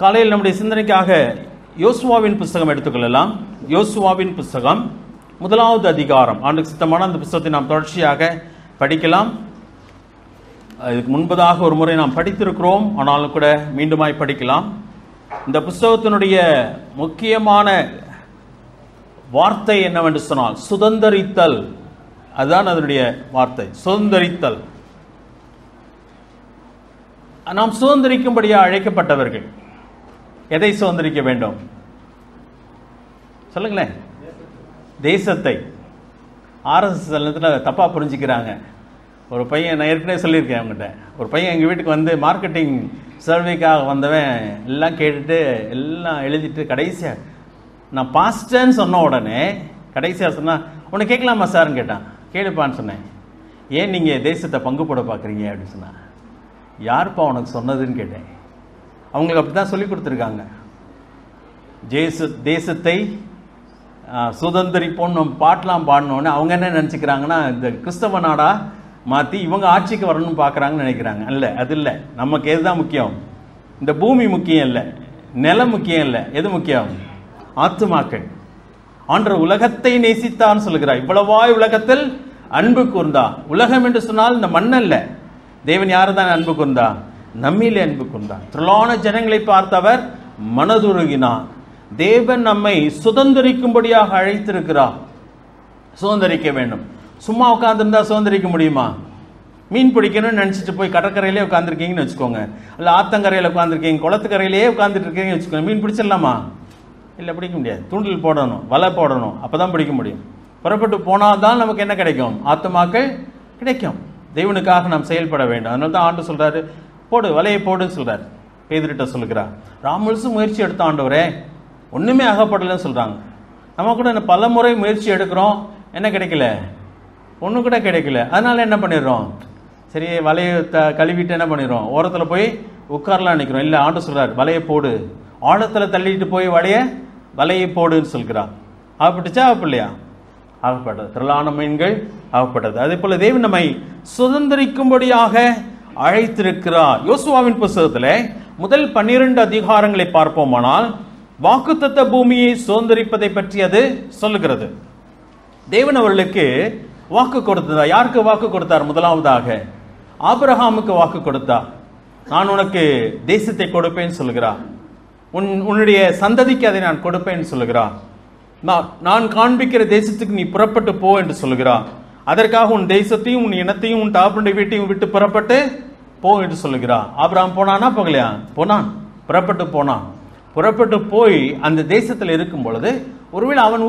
காலையில் நம்முடைய சிந்தனைக்காக யோசுவாவின் புஸ்தகம் எடுத்துக்கொள்ளலாம். யோசுவாவின் புஸ்தகம் 1வது அதிகாரம். ஆண்டுக்கு சித்தமான அந்த புஸ்தகத்தை நாம் தொடர்ச்சியாக படிக்கலாம். இதுக்கு முன்பதாக ஒரு முறை நாம் படித்திருக்கிறோம், ஆனாலும் கூட மீண்டுமாய் படிக்கலாம். இந்த புஸ்தகத்தினுடைய முக்கியமான வார்த்தை என்னவென்று சொன்னால் சுதந்தரித்தல். அதுதான் அதனுடைய வார்த்தை, சுதந்தரித்தல். நாம் சுதந்திரிக்கும்படியாக அழைக்கப்பட்டவர்கள். எதை சுதந்திரிக்க வேண்டும் சொல்லுங்களேன்? தேசத்தை. RSS தப்பா புரிஞ்சுக்கிறாங்க. ஒரு பையன், நான் ஏற்கனவே சொல்லியிருக்கேன் அவங்ககிட்ட, ஒரு பையன் எங்கள் வீட்டுக்கு வந்து மார்க்கெட்டிங் சர்வேக்காக வந்தவன் எல்லாம் கேட்டுட்டு எல்லாம் எழுதிட்டு கடைசியாக நான் பாஸ்டர்ன்னு சொன்ன உடனே கடைசியாக சொன்னா உன்னை கேட்கலாமா சார்ன்னு கேட்டான். கேளுப்பான்னு சொன்னேன். ஏன் நீங்கள் தேசத்தை பங்கு போட பார்க்குறீங்க அப்படின்னு சொன்னான். யாருப்பா உனக்கு சொன்னதுன்னு கேட்டேன். அவங்களுக்கு அப்படி தான் சொல்லி கொடுத்துருக்காங்க. தேசத்தை சுதந்திரிப்போன்னு நம்ம பாட்டெலாம் பாடினோன்னு அவங்க என்ன நினச்சிக்கிறாங்கன்னா இந்த கிறிஸ்தவ நாடா மாற்றி இவங்க ஆட்சிக்கு வரணும்னு பார்க்குறாங்கன்னு நினைக்கிறாங்க. அல்ல, அது இல்லை. நமக்கு எதுதான் முக்கியம்? இந்த பூமி முக்கியம் இல்லை, நிலம் முக்கியம் இல்லை. எது முக்கியம்? ஆத்துமாக்கள். ஆண்டவர் உலகத்தை நேசித்தான்னு சொல்லுகிறார். இவ்வளவாய் உலகத்தில் அன்பு கூர்ந்தா. உலகம் என்று சொன்னால் இந்த மண்ணல்ல. தேவன் யாரு தான் அன்பு கூர்ந்தா? நம்மிலே அன்பு கூர்ந்தார். திரளான ஜனங்களை பார்த்தவர் மனதுருகினார். தேவன் நம்மை சுதந்திரிக்கும்படியாக அழைத்திருக்கிறார். சுதந்திரிக்க வேண்டும். சும்மா உட்காந்துருந்தா சுதந்திரிக்க முடியுமா? மீன் பிடிக்கணும்னு நினச்சிட்டு போய் கடற்கரையிலே உட்காந்துருக்கீங்கன்னு வச்சுக்கோங்க, இல்லை ஆத்தங்கரையில் உட்காந்துருக்கீங்க, குளத்துக்கரையிலேயே உட்காந்துட்டு இருக்கீங்கன்னு வச்சுக்கோங்க, மீன் பிடிச்சிடலாமா? இல்லை, பிடிக்க முடியாது. தூண்டில் போடணும், வலை போடணும், அப்போ தான் பிடிக்க முடியும். புறப்பட்டு போனால் தான் நமக்கு என்ன கிடைக்கும்? ஆத்துமாக்கள் கிடைக்கும். தேவனுக்காக நாம் செயல்பட வேண்டும். அதனால தான் ஆண்டு சொல்கிறாரு, போடு, வலையை போடுன்னு சொல்கிறார். பேதுருட்ட சொல்லுகிறார். ராமுல்ஸு முயற்சி எடுத்த ஆண்டவரே, ஒன்றுமே அகப்படலைன்னு சொல்கிறாங்க. நம்ம கூட பல முறை முயற்சி எடுக்கிறோம், என்ன கிடைக்கல? ஒன்று கூட கிடைக்கல. அதனால என்ன பண்ணிடுறோம்? சரி, வலையை கழுவிட்டு என்ன பண்ணிடுறோம்? ஓரத்தில் போய் உட்காரலாம் நினைக்கிறோம். இல்லை, ஆண்டு சொல்கிறார், வலையை போடு. ஆழத்தில் தள்ளிட்டு போய் வலையை போடுன்னு சொல்கிறார். ஆகப்பட்டுச்சா? ஆகப்படலையா? ஆகப்பட்டது. திரளான மீன்கள் ஆகப்பட்டது. அதே போல தேவன் நம்மை சுதந்திரிக்கும்படியாக அழைத்திருக்கிறார். யோசுவாவின் புஸ்தகத்தில் முதல் 12 அதிகாரங்களை பார்ப்போமானால் வாக்குத்தத்த பூமியை சுதந்திரிப்பதை பற்றி அது சொல்லுகிறது. தேவன் அவர்களுக்கு வாக்கு கொடுத்ததா? யாருக்கு வாக்கு கொடுத்தார்? முதலாவதாக ஆபிரகாமுக்கு வாக்கு கொடுத்தார். நான் உனக்கு தேசத்தை கொடுப்பேன்னு சொல்லுகிறார். உன்னுடைய சந்ததிக்கு அதை நான் கொடுப்பேன்னு சொல்லுகிறார். நான் காண்பிக்கிற தேசத்துக்கு நீ புறப்பட்டு போ என்று சொல்லுகிறார். அதற்காக உன் தேசத்தையும் உன் இனத்தையும் உன் தாப்பனுடைய வீட்டையும் விட்டு புறப்பட்டு போ என்று சொல்லுகிறார். ஆபிரகாம் போனானா? போகலையா? போனான். புறப்பட்டு போனான். புறப்பட்டு போய் அந்த தேசத்தில் இருக்கும் பொழுது, ஒருவேளை அவன்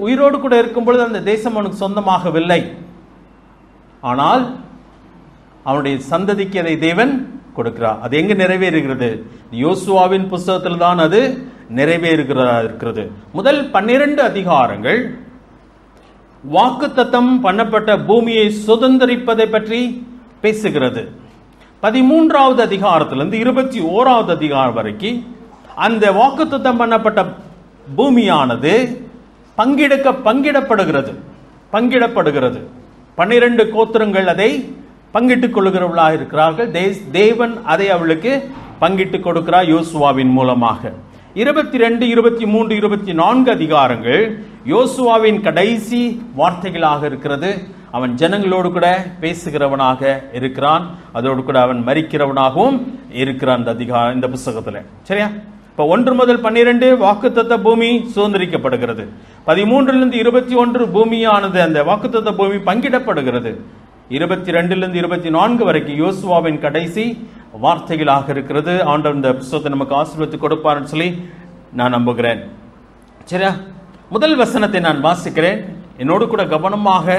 உயிரோடு கூட இருக்கும் பொழுது அந்த தேசம் அவனுக்கு சொந்தமாகவில்லை. ஆனால் அவனுடைய சந்ததிக்கு அதை தேவன் கொடுக்கிறார். அது எங்கு நிறைவேறுகிறது? யோசுவாவின் புஸ்தகத்தில் தான் அது நிறைவேறுகிறது. முதல் 12 அதிகாரங்கள் வாக்குத்தத்தம் பண்ணப்பட்ட பூமியை சுதந்திரிப்பதை பற்றி பேசுகிறது. 13வது அதிகாரத்திலிருந்து 21வது அதிகாரம் வரைக்கும் அந்த வாக்குத்தத்தம் பண்ணப்பட்ட பூமியானது பங்கிடப்படுகிறது. 12 கோத்திரங்கள் அதை பங்கிட்டுக் கொள்ளுகிறவர்களாக இருக்கிறார்கள். தேவன் அதை அவளுக்கு பங்கிட்டுக் கொடுக்கிறார் யோசுவாவின் மூலமாக. 22, 23, 24 அதிகாரங்கள் யோசுவாவின் கடைசி வார்த்தைகளாக இருக்கிறது. அவன் ஜனங்களோடு கூட பேசுகிறவனாக இருக்கிறான். அதோடு கூட அவன் மரிக்கிறவனாகவும் இருக்கிறான் இந்த புஸ்தகத்தில். சரியா? இப்போ 1 முதல் 12 வாக்குத்தத்த பூமி சுதந்திரிக்கப்படுகிறது. 13லிருந்து 21 பூமியானது, அந்த வாக்குத்தத்த பூமி பங்கிடப்படுகிறது. 22லிருந்து 24 வரைக்கும் யோசுவாவின் கடைசி வார்த்தைகளாக இருக்கிறது. ஆண்டவர் இந்த புத்தகத்தை நமக்கு ஆசீர்வதித்து கொடுப்பார்னு சொல்லி நான் நம்புகிறேன். சரியா? முதல் வசனத்தை நான் வாசிக்கிறேன். என்னோடு கூட கவனமாக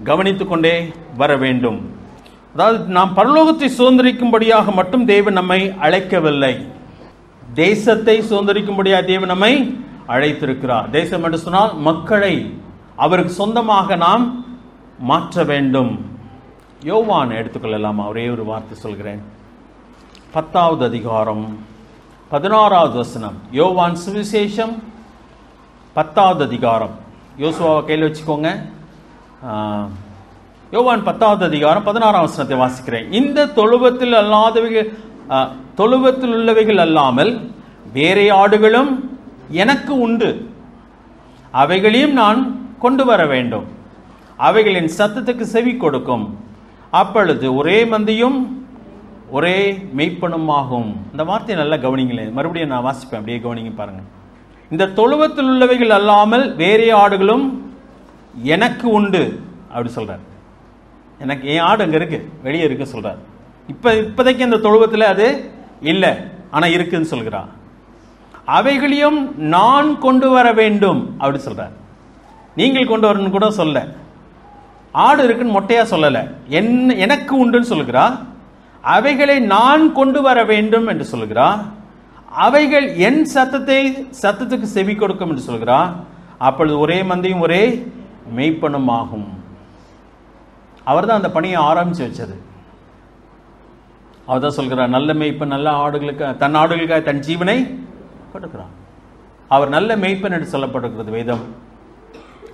கவனித்துக் கொண்டே வர வேண்டும். அதாவது, நாம் பரலோகத்தை சுதந்திரிக்கும்படியாக மட்டும் தேவன் நம்மை அழைக்கவில்லை. தேசத்தை சுதந்திரிக்கும்படியாக தேவன் நம்மை அழைத்திருக்கிறார். தேசம் என்று சொன்னால் மக்களை அவருக்கு சொந்தமாக நாம் மாற்ற வேண்டும். யோவான் எடுத்துக்கொள்ளலாமா? ஒரே ஒரு வார்த்தை சொல்கிறேன். 10வது அதிகாரம் 16வது வசனம். யோவான் சுவிசேஷம் 10வது அதிகாரம். யோசுவாவை கையில் வச்சுக்கோங்க. யோவான் 10வது அதிகாரம் 16ஆம் வசனத்தை வாசிக்கிறேன். இந்த தொழுவத்தில் உள்ளவைகள் அல்லாமல் வேறே ஆடுகளும் எனக்கு உண்டு, அவைகளையும் நான் கொண்டு வர வேண்டும். அவைகளின் சத்தத்துக்கு செவி கொடுக்கும். அப்பொழுது ஒரே மந்தியும் ஒரே மெய்ப்பனும் ஆகும். இந்த வார்த்தையை நல்லா கவனிங்களேன். மறுபடியும் நான் வாசிப்பேன், அப்படியே கவனிங்க பாருங்க. இந்த தொழுவத்தில் உள்ளவைகள் அல்லாமல் வேறே ஆடுகளும் எனக்கு உண்டு அப்படி சொல்றார். எனக்கு என் ஆடு அங்க இருக்கு, வெளியே இருக்கு சொல்றார். இப்போதைக்கு இந்த தொழுவத்தில் அது இல்லை, ஆனா இருக்குன்னு சொல்கிறார். அவைகளையும் நான் கொண்டு வர வேண்டும் அப்படி சொல்றார். நீங்கள் கொண்டு வரணும் கூட சொல்ல, ஆடு இருக்குன்னு மொட்டையா சொல்லல, எனக்கு உண்டுன்னு சொல்லுகிறா. அவைகளை நான் கொண்டு வர வேண்டும் என்று சொல்கிறா. அவைகள் என் சத்தத்துக்கு செவி கொடுக்கும் என்று சொல்கிறா. அப்பொழுது ஒரே மந்தையும் ஒரே மெய்ப்பனும் ஆகும். அவர் தான் அந்த பணியை ஆரம்பிச்சு வச்சது. அவர் தான் சொல்கிறார், நல்ல மெய்ப்பன் நல்ல ஆடுகளுக்கு தன் ஆடுகளுக்காக தன் ஜீவனை கொடுக்கிறார். அவர் நல்ல மெய்ப்பன் என்று சொல்லப்பட்டிருக்கிறது வேதம்.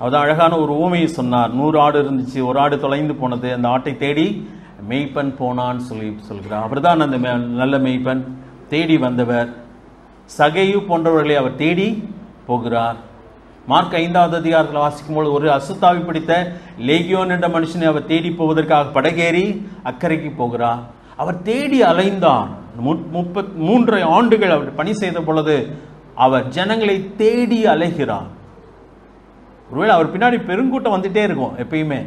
அவர்தான் அழகான ஒரு ஊமையை சொன்னார். 100 ஆடு இருந்துச்சு, ஒரு ஆடு தொலைந்து போனது, அந்த ஆட்டை தேடி மெய்ப்பன் போனான்னு சொல்கிறார். அவர் தான் அந்த நல்ல மெய்ப்பன், தேடி வந்தவர். சகையு போன்றவர்களை அவர் தேடி போகிறார். மார்க் 5வது அதிகாரத்தில் வாசிக்கும்போது ஒரு அசுத்தாவி பிடித்த லேகியோன் என்ற மனுஷனை அவர் தேடி போவதற்காக படகேறி அக்கறைக்கு போகிறார். அவர் தேடி அலைந்தார். 33 ஆண்டுகள் அவர் பணி செய்த பொழுது அவர் ஜனங்களை தேடி அலைகிறார். ஒருவேளை அவர் பின்னாடி பெருங்கூட்டம் வந்துட்டே இருக்கும் எப்பயுமே.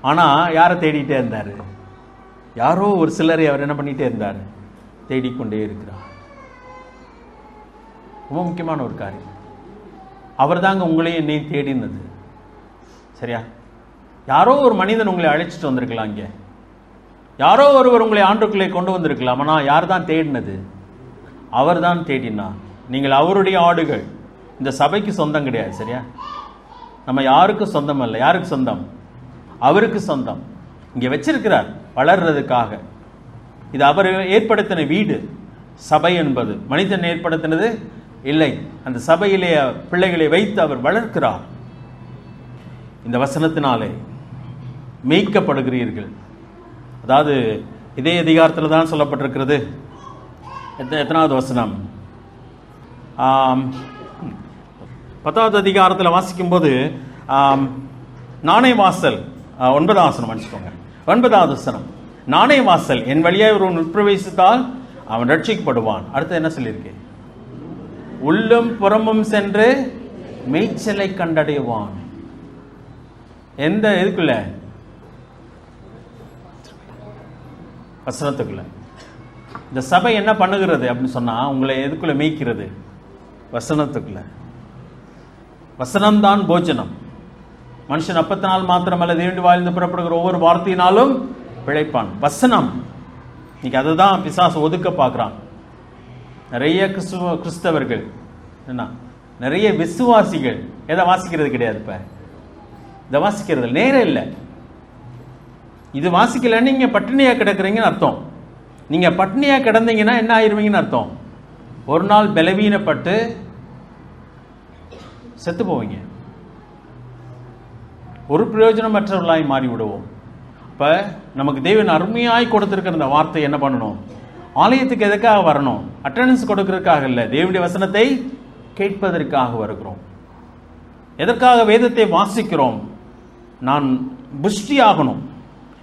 ஆனா யாரை தேடிட்டே இருந்தாரு? யாரோ ஒரு சிலரை அவர் என்ன பண்ணிட்டே இருந்தார்? தேடிக்கொண்டே இருக்கிறார். ரொம்ப முக்கியமான ஒரு காரியம். அவர் தாங்க உங்களையும் என்னையும் தேடினது. சரியா? யாரோ ஒரு மனிதன் உங்களை அழைச்சிட்டு வந்திருக்கலாம், இங்கே யாரோ ஒருவர் உங்களை ஆண்டுக்குள்ளே கொண்டு வந்திருக்கலாம். ஆனால் யார் தான் தேடினது? அவர் தான் தேடினார். நீங்கள் அவருடைய ஆடுகள். இந்த சபைக்கு சொந்தம் கிடையாது. சரியா? நம்ம யாருக்கும் சொந்தம் அல்ல. யாருக்கு சொந்தம்? அவருக்கு சொந்தம். இங்கே வச்சிருக்கிறார் வளர்றதுக்காக. இது அவர் ஏற்படுத்தின வீடு. சபை என்பது மனிதன் ஏற்படுத்தினது இல்லை. அந்த சபையிலே பிள்ளைகளை வைத்து அவர் வளர்க்கிறார். இந்த வசனத்தினாலே மேய்க்கப்படுகிறீர்கள். அதாவது இதே அதிகாரத்தில் தான் சொல்லப்பட்டிருக்கிறது. எத்தனாவது வசனம்? 10வது அதிகாரத்தில் வாசிக்கும் போது நாணய வாசல் 9வது வசனம் மன்னிச்சுக்கோங்க. 9வது வசனம், நாணய வாசல் என் வழியாக ஒருவன் உட்பிரவேசித்தால் அவன் ரட்சிக்கப்படுவான். அடுத்து என்ன சொல்லியிருக்கு? உள்ளும் புறமும் சென்று மேய்ச்சலை கண்டடைவான். எந்த இதுக்குள்ள? வசனத்துக்குள்ள. இந்த சபை என்ன பண்ணுகிறது அப்படின்னு சொன்னா, உங்களை எதுக்குள்ள மேய்க்கிறது? வசனத்துக்குள்ள. வசனம்தான் போஜனம். மனுஷன் அப்பத்தினால் மாத்திரமல்ல தேவனுடைய வாயிலிருந்து புறப்படுகிற ஒவ்வொரு வார்த்தையினாலும் பிழைப்பான். வசனம். இன்னைக்கு அதுதான் பிசாசு ஒதுக்க பார்க்கிறான். நிறைய கிறிஸ்தவர்கள் என்ன, நிறைய விசுவாசிகள் எதை வாசிக்கிறது கிடையாது. இப்ப இதை வாசிக்கிறது நேரம் இல்லை. இது வாசிக்கலன்னு நீங்க பட்டினியா கிடக்குறீங்கன்னு அர்த்தம். நீங்க பட்டினியா கிடந்தீங்கன்னா என்ன ஆயிருவீங்கன்னு அர்த்தம்? ஒரு நாள் பலவீனப்பட்டு செத்து போவீங்க. ஒரு பிரயோஜனமற்றவர்களாய் மாறி விடுவோம். இப்ப நமக்கு தேவன் அருமையாய் கொடுத்திருக்கிற இந்த வார்த்தை என்ன பண்ணணும்? ஆலயத்துக்கு எதுக்காக வரணும்? அட்டெண்டன்ஸ் கொடுக்கறதுக்காக இல்லை, தேவனுடைய வசனத்தை கேட்பதற்காக வருகிறோம். எதற்காக வேதத்தை வாசிக்கிறோம்? நான் புஷ்டி ஆகணும்.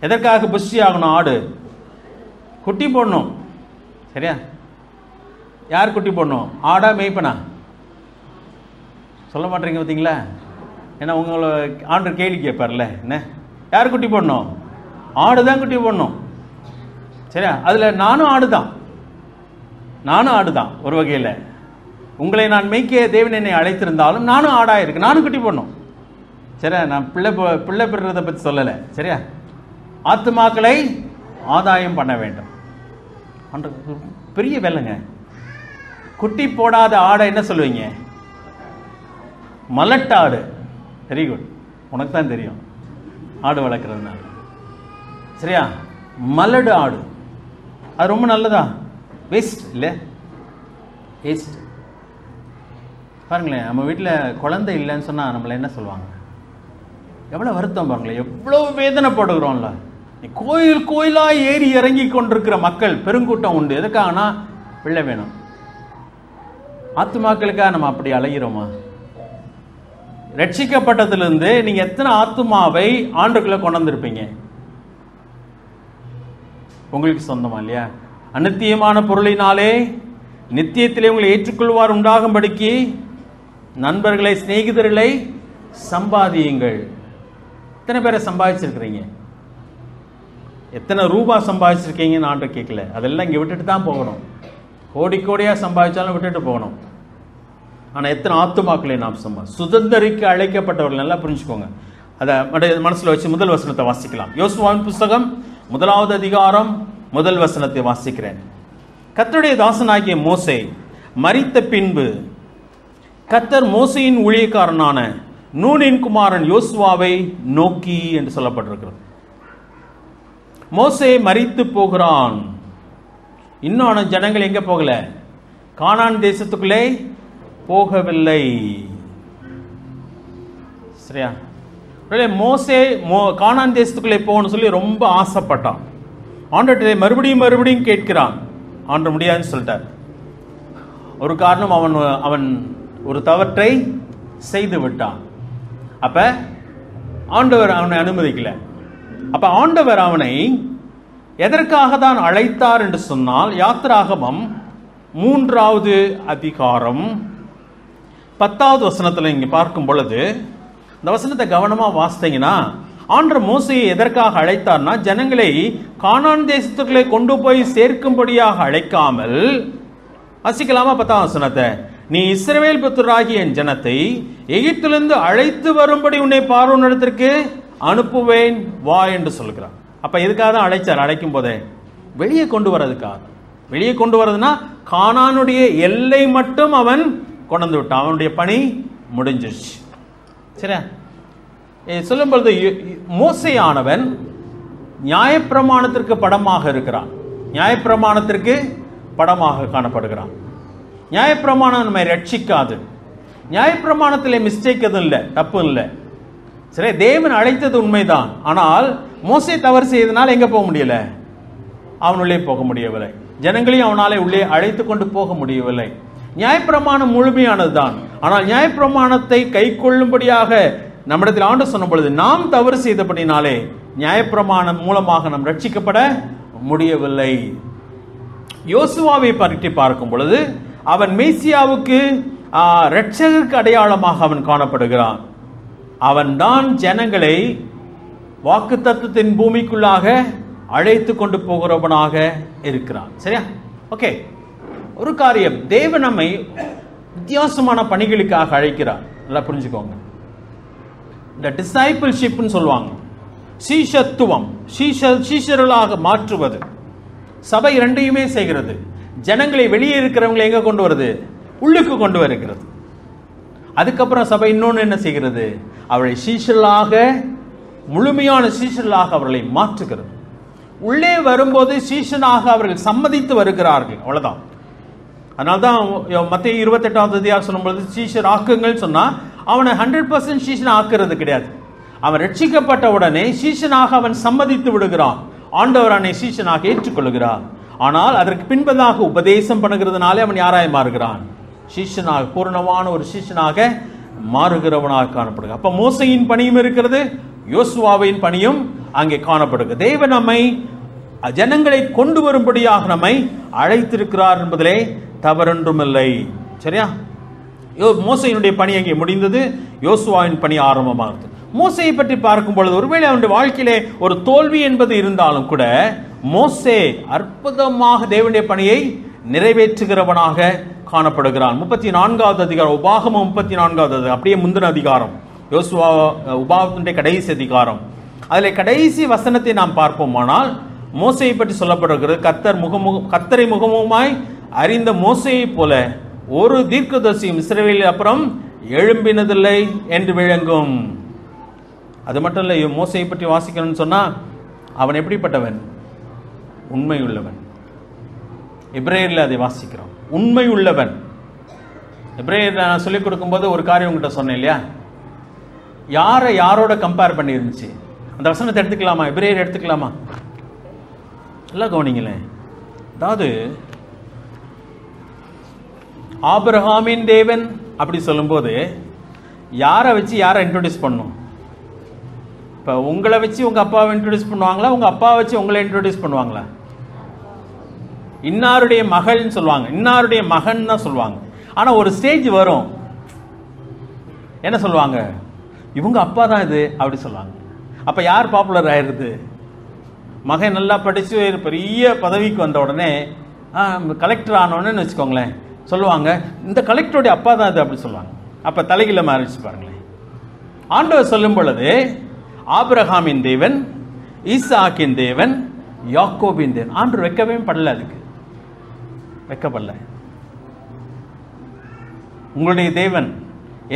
எதற்காக புஷ்டி ஆகணும்? ஆடு குட்டி போடணும். சரியா? யார் குட்டி போடணும்? ஆடா மேய்ப்பனா? சொல்ல மாட்டீங்க பார்த்தீங்களா? ஏன்னா உங்களை ஆண்டு கேள்வி கேட்பார்ல, என்ன யார் குட்டி போடணும்? ஆடு தான் குட்டி போடணும். சரியா? அதில் நானும் ஆடுதான். நானும் ஆடுதான் ஒரு வகையில். உங்களை நான் மேய்க்க தேவன் என்னை அழைத்திருந்தாலும் நானும் ஆடாக இருக்கு, நானும் குட்டி போடணும். சரியா? நான் பிள்ளை பெறுறதை பற்றி சொல்லலை. சரியா? ஆத்துமாக்களை ஆதாயம் பண்ண வேண்டும். பெரிய வேலைங்க. குட்டி போடாத ஆடை என்ன சொல்லுவீங்க? மலட்டாடு. வெரி குட், உனக்கு தான் தெரியும் ஆடு வளர்க்குறதுனால. சரியா? மலடு ஆடு அது ரொம்ப நல்லதா? வேஸ்ட் இல்லை? வேஸ்ட். பாருங்களேன், நம்ம வீட்டில் குழந்தை இல்லைன்னு சொன்னால் நம்மளை என்ன சொல்லுவாங்க? எவ்வளோ வருத்தம் பாருங்களேன், எவ்வளோ வேதனைப்படுகிறோம்ல. கோயில் கோயிலாக ஏறி இறங்கி கொண்டிருக்கிற மக்கள் பெருங்கூட்டம் உண்டு. எதுக்காகனா பிள்ளை வேணும். ஆத்துமாக்களுக்காக நம்ம அப்படி அலைகிறோமா? ரட்சிக்கப்பட்டதிலிருந்து நீங்க எத்தனை ஆத்துமாவை ஆண்டுக்குள்ள கொண்டு வந்திருப்பீங்க? உங்களுக்கு சொந்தமா இல்லையா? அநித்தியமான பொருளினாலே நித்தியத்திலே உங்களை ஏற்றுக்கொள்வார் உண்டாகும்படிக்கு நண்பர்களை, சிநேகிதர்களை சம்பாதியுங்கள். எத்தனை பேரை சம்பாதிச்சிருக்கிறீங்க? எத்தனை ரூபாய் சம்பாதிச்சிருக்கீங்கன்னு ஆண்டு கேட்கல. அதெல்லாம் இங்கே விட்டுட்டு தான் போகணும். கோடி கோடியா சம்பாதிச்சாலும் விட்டுட்டு போகணும். ஆனால் எத்தனை ஆத்துமாக்களை நாம் சுதந்திரிக்க அழைக்கப்பட்டவர்கள். நல்லா புரிஞ்சுக்கோங்க. அதை மனசில் வச்சு முதல் வசனத்தை வாசிக்கலாம். யோசுவாவின் புஸ்தகம் 1வது அதிகாரம் 1 வசனத்தை வாசிக்கிறேன். கர்த்தருடைய தாசனாகிய மோசே மரித்த பின்பு கர்த்தர் மோசேயின் ஊழியக்காரனான நூனின் குமாரன் யோசுவாவை நோக்கி என்று சொல்லப்பட்டிருக்கிறது. மோசே மரித்து போகிறான். இன்னும் ஜனங்கள் எங்க போகல? கானான் தேசத்துக்குள்ளே போகவில்லை. சரியா? மோசே கானான் தேசத்துக்குள்ளே போகணும்னு சொல்லி ரொம்ப ஆசைப்பட்டான். ஆண்டவரே மறுபடியும் மறுபடியும் கேட்கிறான். ஆண்ட முடியாதுன்னு சொல்லிட்டார். ஒரு காரணம், அவன் ஒரு தவற்றை செய்து விட்டான். அப்ப ஆண்டவர் அவனை அனுமதிக்கல. அப்ப ஆண்டவர் அவனை எதற்காக தான் அழைத்தார் என்று சொன்னால், யாத்திராகமம் 3வது அதிகாரம் 10வது வசனத்தில் இங்க பார்க்கும் பொழுது, இந்த வசனத்தை கவனமா வாசித்தீங்கன்னா, ஆண்டவர் மோசேயை எதற்காக அழைத்தார்னா, ஜனங்களை கானான் தேசத்துக்குள்ளே கொண்டு போய் சேர்க்கும்படியாக அழைக்காமல், வாசிக்கலாமா 10ஆம் வசனத்தை? நீ இஸ்ரவேல் புத்திரராகிய என் ஜனத்தை எகிப்திலிருந்து அழைத்து வரும்படி உன்னை பார்வோனிடத்திற்கு அனுப்புவேன் வா என்று சொல்கிறார். அப்ப எதுக்காக தான் அழைச்சார்? அழைக்கும் போதே வெளியே கொண்டு வரதுக்காக. வெளியே கொண்டு வரதுன்னா கானானுடைய எல்லை மட்டும் அவன் கொண்டு விட்டான். அவனுடைய பணி முடிஞ்சிருச்சு. சரியா? சொல்லும் பொழுது மோசேயானவன் நியாயப்பிரமாணத்திற்கு படமாக இருக்கிறான். நியாயப்பிரமாணத்திற்கு படமாக காணப்படுகிறான். நியாயப்பிரமாணம் நம்மை ரட்சிக்காது. நியாயப்பிரமாணத்தில் மிஸ்டேக் எதுவும் இல்லை, தப்பு இல்லை. சரி, தேவன் அழைத்தது உண்மைதான். ஆனால் மோசே தவறு செய்ததுனால எங்க போக முடியல? அவனுள்ளே போக முடியவில்லை. ஜனங்களையும் அவனாலே உள்ளே அழைத்து கொண்டு போக முடியவில்லை. நியாயப்பிரமாணம் முழுமையானது தான். ஆனால் நியாயப்பிரமாணத்தை கை கொள்ளும்படியாக நம்மிடத்தில் ஆண்டு சொன்ன பொழுது நாம் தவறு செய்தபடினாலே நியாயப்பிரமாணம் மூலமாக நாம் ரட்சிக்கப்பட முடியவில்லை. யோசுவாவை பற்றி பார்க்கும் பொழுது அவன் மேசியாவுக்கு இரட்சகருக்கு அடையாளமாக அவன் காணப்படுகிறான். அவன் தான் ஜனங்களை வாக்குத்தத்தத்தின் பூமிக்குள்ளாக அழைத்து கொண்டு போகிறவனாக இருக்கிறான். சரியா? ஓகே. ஒரு காரியம், தேவன் நம்மை வித்தியாசமான பணிகளுக்காக அழைக்கிறார். நல்லா புரிஞ்சுக்கோங்க. இந்த டிசைபிள்ஷிப்னு சொல்லுவாங்க, சீஷத்துவம், சீஷர்களாக மாற்றுவது. சபை இரண்டையுமே செய்கிறது. ஜனங்களை வெளியே இருக்கிறவங்களை எங்க கொண்டு வருது? உள்ளுக்கு கொண்டு வருகிறது. அதுக்கப்புறம் சபை இன்னொன்று என்ன செய்கிறது? அவளை சீஷர்களாக, முழுமையான சீஷர்களாக அவர்களை மாற்றுகிறது. உள்ளே வரும்போது சீஷனாக அவர்கள் சம்மதித்து வருகிறார்கள். அவ்வளவுதான். அதனால்தான் மத்தேயு 28வது அதிகாரம் சொல்லும்போது சீஷர் ஆக்குங்கள் சொன்னா அவனை 100% சீஷன் ஆக்குறது கிடையாது. அவன் ரட்சிக்கப்பட்ட உடனே சீஷனாக அவன் சம்மதித்து விடுகிறான். ஆண்டவர் அவனை சீஷனாக ஏற்றுக்கொள்கிறார். ஆனால் அதற்கு பின்பதாக உபதேசம் பண்ணுகிறதுனாலே அவன் யாராய் மாறுகிறான்? சீஷனாக, பூர்ணமான ஒரு சீஷனாக மாறுகிறவனாக காணப்படுகிறான். அப்ப மோசையின் பணியும் இருக்கிறது, யோசுவாவின் பணியும் அங்கே காணப்படுகிறது. தேவன் நம்மை ஜனங்களை கொண்டு வரும்படியாக நம்மை அழைத்திருக்கிறார் என்பதிலே தவறொன்றும் இல்லை. சரியா? மோசையினுடைய பணி அங்கே முடிந்தது, யோசுவாவின் பணி ஆரம்பமாகுது. மோசையை பற்றி பார்க்கும் பொழுது ஒருவேளை அவனுடைய வாழ்க்கையிலே ஒரு தோல்வி என்பது இருந்தாலும் கூட மோசே அற்புதமாக தேவனுடைய பணியை நிறைவேற்றுகிறவனாக காணப்படுகிறான். 34வது அதிகாரம், உபாகமம் 34வது, அப்படியே முந்தின அதிகாரம், யோசுவா உபாகத்தினுடைய கடைசி அதிகாரம். அதில் கடைசி வசனத்தை நாம் பார்ப்போமானால் மோசையை பற்றி சொல்லப்படுகிறது. கர்த்தரை முகமுமாய் அறிந்த மோசையை போல ஒரு தீர்க்கதரிசியும் இஸ்ரவேலில் அப்புறம் எழும்பினதில்லை என்று விளங்கும். அது மட்டும் இல்லை, மோசையை பற்றி வாசிக்கணும்னு சொன்னா அவன் எப்படிப்பட்டவன்? உண்மை உள்ளவன். எபிரேயர்ல அதை வாசிக்கிறோம், உண்மை உள்ளவன். எபிரேயர் நான் சொல்லிக் கொடுக்கும் போது ஒரு காரியம் உங்ககிட்ட சொன்னேன் இல்லையா? யாரை யாரோட கம்பேர் பண்ணி இருந்துச்சு? அந்த வசனத்தை எடுத்துக்கலாமா? எபிரேயர் எடுத்துக்கலாமா? எல்லாம் கவனிங்களேன். அதாவது ஆபிரகாமின் தேவன் அப்படி சொல்லும்போது யாரை வச்சு யாரை இன்ட்ரோடியூஸ் பண்ணும்? இப்போ உங்களை வச்சு உங்கள் அப்பாவை இன்ட்ரோடியூஸ் பண்ணுவாங்களா, உங்கள் அப்பாவை வச்சு உங்களை இன்ட்ரோடியூஸ் பண்ணுவாங்களா? இன்னாருடைய மகள்னு சொல்லுவாங்க, இன்னாருடைய மகன் தான் சொல்லுவாங்க. ஆனால் ஒரு ஸ்டேஜ் வரும், என்ன சொல்லுவாங்க? இவங்க அப்பா தான் இது அப்படி சொல்லுவாங்க. அப்போ யார் பாப்புலர் ஆயிடுது? மகன் நல்லா படித்து ஒரு பெரிய பதவிக்கு வந்த உடனே கலெக்டர் ஆனோன்னு வச்சுக்கோங்களேன், சொல்லுவாங்க இந்த கலெக்டருடைய அப்பா தான் இது அப்படி சொல்லுவாங்க. அப்போ தலைகீழ மாறிச்சு பாருங்களேன். ஆண்டவர் சொல்லும் பொழுது ஆபிரகாமின் தேவன், ஈசாக்கின் தேவன், யாக்கோபின் தேவன். ஆண்டவர் வைக்கவே படல, அதுக்கு வைக்கப்படல. உங்களுடைய தேவன்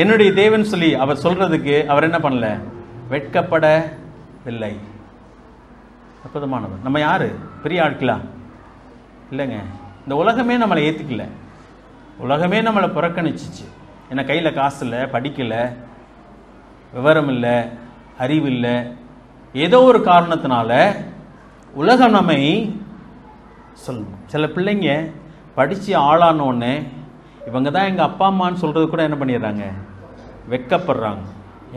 என்னுடைய தேவன் சொல்லி அவர் சொல்றதுக்கு அவர் என்ன பண்ணல? வெட்கப்படவில்லை. அற்புதமானவர். நம்ம யாரு? பெரிய ஆட்களா? இல்லைங்க. இந்த உலகமே நம்மளை ஏற்றுக்கல, உலகமே நம்மளை புறக்கணிச்சிச்சு. ஏன்னா கையில் காசு இல்லை, படிக்கலை, விவரம் இல்லை, அறிவு இல்லை, ஏதோ ஒரு காரணத்தினால உலகம் நம்மை சொல்லணும். சில பிள்ளைங்க படித்து ஆளானோடனே இவங்க தான் எங்கள் அப்பா அம்மான்னு சொல்கிறது கூட என்ன பண்ணிடுறாங்க? வெட்கப்படுறாங்க.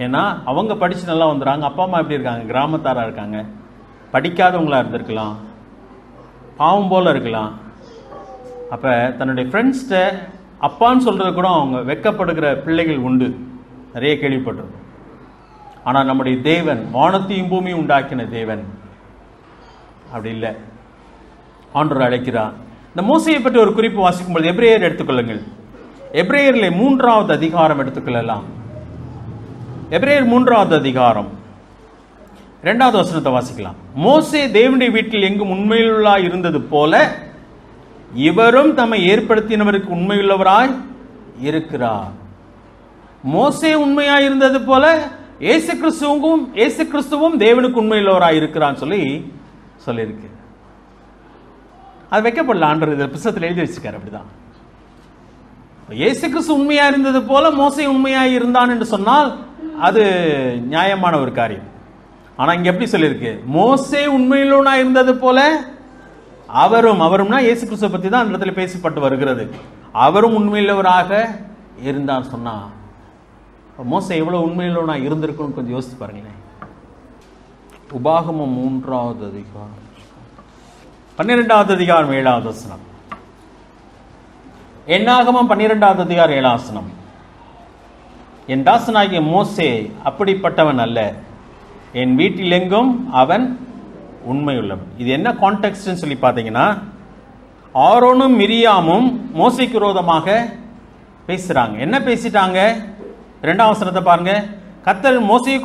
ஏன்னா அவங்க படித்து நல்லா வந்துடுறாங்க, அப்பா அம்மா எப்படி இருக்காங்க? கிராமத்தாராக இருக்காங்க, படிக்காதவங்களாக இருந்திருக்கலாம், பாவம் போல் இருக்கலாம். அப்போ தன்னுடைய ஃப்ரெண்ட்ஸ்கிட்ட அப்பான்னு சொல்கிறது கூட அவங்க வெட்கப்படுகிற பிள்ளைகள் உண்டு, நிறைய கேள்விப்பட்டிருக்கோம். ஆனால் நம்முடைய தேவன், வானத்தையும் பூமியும் உண்டாக்கின தேவன் அப்படி இல்லை. ஆண்டவர் அழைக்கிறார். இந்த மோசையை பற்றி ஒரு குறிப்பு வாசிக்கும்போது எபிரேயர் எடுத்துக்கொள்ளுங்கள். எபிரேயரில் 3வது அதிகாரம் எடுத்துக்கொள்ளலாம். எபிரேயர் 3வது அதிகாரம் 2வது வசனத்தை வாசிக்கலாம். மோசே தேவனுடைய வீட்டில் எங்கும் உண்மையுள்ளவராய் இருந்தது போல இவரும் தம்மை ஏற்படுத்தினவருக்கு உண்மையுள்ளவராய் இருக்கிறார். மோசே உண்மையாய் இருந்தது போல இயேசு கிறிஸ்துவும் தேவனுக்கு உண்மையுள்ளவராய் இருக்கிறான்னு சொல்லியிருக்கு. அது வைக்கப்படல. ஆண்டவர் இதில் புத்தகத்தில் எழுதி வச்சுக்கார். அப்படிதான் இயேசு கிறிஸ்து உண்மையா இருந்தது போல மோசே உண்மையாய் இருந்தான் என்று சொன்னால் அது நியாயமான ஒரு காரியம். ஆனா இங்க எப்படி சொல்லியிருக்கு? மோசே உண்மையுள்ளவனாய் இருந்தது போல அவரும்னா இயேசு கிறிஸ்துவை பற்றி தான் அந்த இடத்துல பேசப்பட்டு வருகிறது. அவரும் உண்மையுள்ளவராக இருந்தான்னு சொன்னா மோசே எவ்வளவு உண்மையுள்ளவனாய் இருந்திருக்குன்னு கொஞ்சம் யோசித்து பாருங்களேன். உபாகமம் 3வது அதிகாரம் 12வது அதிகாரம் 7வது வசனம். என்னாகமம் 12வது அதிகாரம் 7வது வசனம். என் தாசனாகிய மோசே அப்படிப்பட்டவன் அல்ல, என் வீட்டில் எங்கும் அவன் உண்மையுள்ளவன். இது என்ன கான்டெக்ஸ்ட்னு சொல்லி பார்த்தீங்கன்னா, ஆரோனும் மிரியாமும் மோசேக்கு விரோதமாக பேசுறாங்க. என்ன பேசிட்டாங்க? 2வது வசனத்தை பாருங்க. கர்த்தர் மோசையை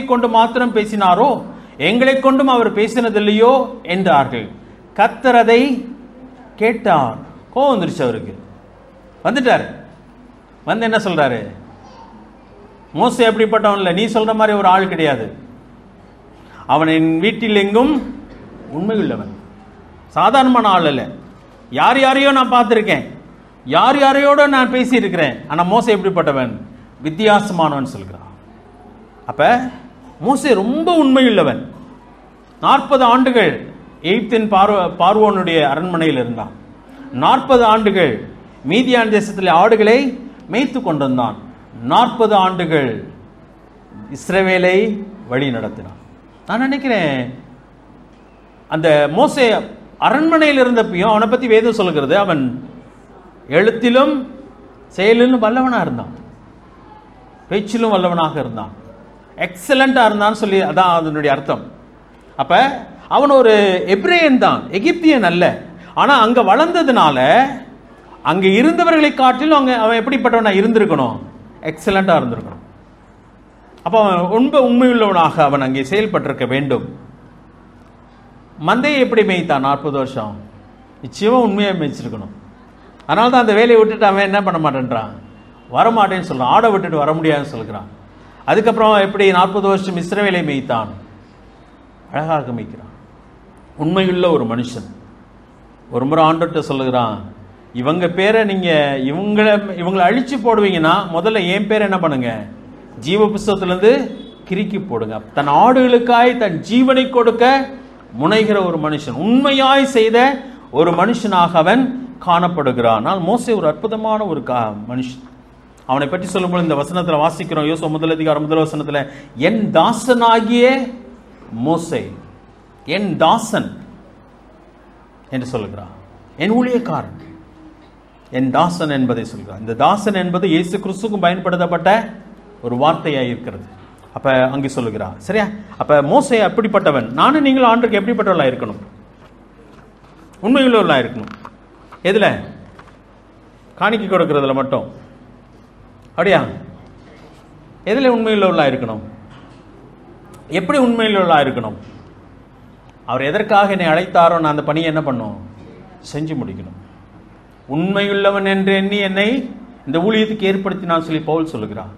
கொண்டு மாத்திரம் பேசினாரோ, எங்களை கொண்டும் அவர் பேசினதில்லையோ என்றார்கள். கர்த்தர் அதை கேட்டார். கோவம் வந்துருச்சு அவருக்கு. வந்துட்டாரு. வந்து என்ன சொல்றாரு? மோசே எப்படிப்பட்டவன் இல்லை, நீ சொல்ற மாதிரி ஒரு ஆள் கிடையாது, அவன் என் வீட்டில் எங்கும் உண்மையுள்ளவன். சாதாரணமான ஆள் இல்லை. யார் யாரையோ நான் பார்த்துருக்கேன், யார் யாரையோட நான் பேசியிருக்கிறேன், ஆனால் மோசே எப்படிப்பட்டவன்? வித்தியாசமானவன் சொல்கிறான். அப்ப மோசே ரொம்ப உண்மையுள்ளவன். 40 ஆண்டுகள் எகிப்தின் பார்வோனுடைய அரண்மனையில் இருந்தான். 40 ஆண்டுகள் மீதியான் தேசத்தில் ஆடுகளை மேய்த்து கொண்டிருந்தான். 40 ஆண்டுகள் இஸ்ரவேலை வழி நடத்தினான். நான் நினைக்கிறேன் அந்த மோசே அரண்மனையில் இருந்தப்பையும் அவனை பற்றி வேதம் சொல்லுகிறது, அவன் எழுத்திலும் செயலிலும் வல்லவனாக இருந்தான், பேச்சிலும் வல்லவனாக இருந்தான், எக்ஸலண்டாக இருந்தான்னு சொல்லி அதான் அதனுடைய அர்த்தம். அப்ப அவன் ஒரு எபிரேயன் தான், எகிப்தியன் அல்ல. ஆனால் அங்கே வளர்ந்ததுனால அங்கே இருந்தவர்களை காட்டிலும் அவன் எப்படிப்பட்டவனா இருந்திருக்கணும்? எக்ஸலண்டாக இருந்திருக்கணும். அப்போ அவன் ரொம்ப உண்மையுள்ளவனாக அவன் அங்கே செயல்பட்டிருக்க வேண்டும். மந்தையை எப்படி மேய்த்தான் 40 வருஷம்? நிச்சயமாக உண்மையாக மேய்ச்சிருக்கணும். அதனால தான் அந்த வேலையை விட்டுட்டு அவன் என்ன பண்ண மாட்டேன்றான், வரமாட்டேன்னு சொல்கிறான், ஆடை விட்டுட்டு வர முடியாதுன்னு சொல்கிறான். அதுக்கப்புறம் எப்படி 40 வருஷம் இஸ்ரவேலை மேய்த்தான்? அழகாக மேய்க்கிறான். உண்மையுள்ள ஒரு மனுஷன். ஒரு முறை ஆண்டவர்கிட்ட சொல்லுகிறான், இவங்க பேரை நீங்கள் இவங்களை அழிச்சு போடுவீங்கன்னா முதல்ல என் பேரை என்ன பண்ணுங்க, ஜீவ புஸ்தகத்திலிருந்து கிறுக்கி போடுங்க. தன் ஆடுகளுக்காய் தன் ஜீவனை கொடுக்க முனைகிற ஒரு மனுஷன், உண்மையாய் செய்த ஒரு மனுஷனாக அவன் காணப்படுகிறான். ஆனால் மோசே ஒரு அற்புதமான ஒரு மனுஷன். அவனை பற்றி சொல்லும்போது இந்த வசனத்தில் வாசிக்கிறோம், யோசுவா 1:1 என் தாசனாகிய மோசே, என் தாசன் என்று சொல்லுகிறான், என் ஊழியக்காரன், என் தாசன் என்பதை சொல்கிறான். இந்த தாசன் என்பது இயேசு கிறிஸ்துக்கும் பயன்படுத்தப்பட்ட ஒரு வார்த்தையாக இருக்கிறது. அப்ப அங்கே சொல்லுகிறான். சரியா? அப்ப மோசே அப்படிப்பட்டவன். நானும் நீங்களும் ஆண்டுக்கு எப்படிப்பட்டவர்களா இருக்கணும்? உண்மையுள்ளவர்களா இருக்கணும். எதுல? காணிக்கை கொடுக்கறதுல மட்டும். அப்படியா? எதுல உண்மையுள்ளவர்களா இருக்கணும்? எப்படி உண்மையுள்ளவர்களா இருக்கணும்? அவர் எதற்காக என்னை அழைத்தாரோ நான் அந்த பணியை என்ன பண்ணும்? செஞ்சு முடிக்கணும். உண்மையுள்ளவன் என்று எண்ணி என்னை இந்த ஊழியத்துக்கு ஏற்படுத்தி நான் சொல்லி பவுல் சொல்லுகிறான்.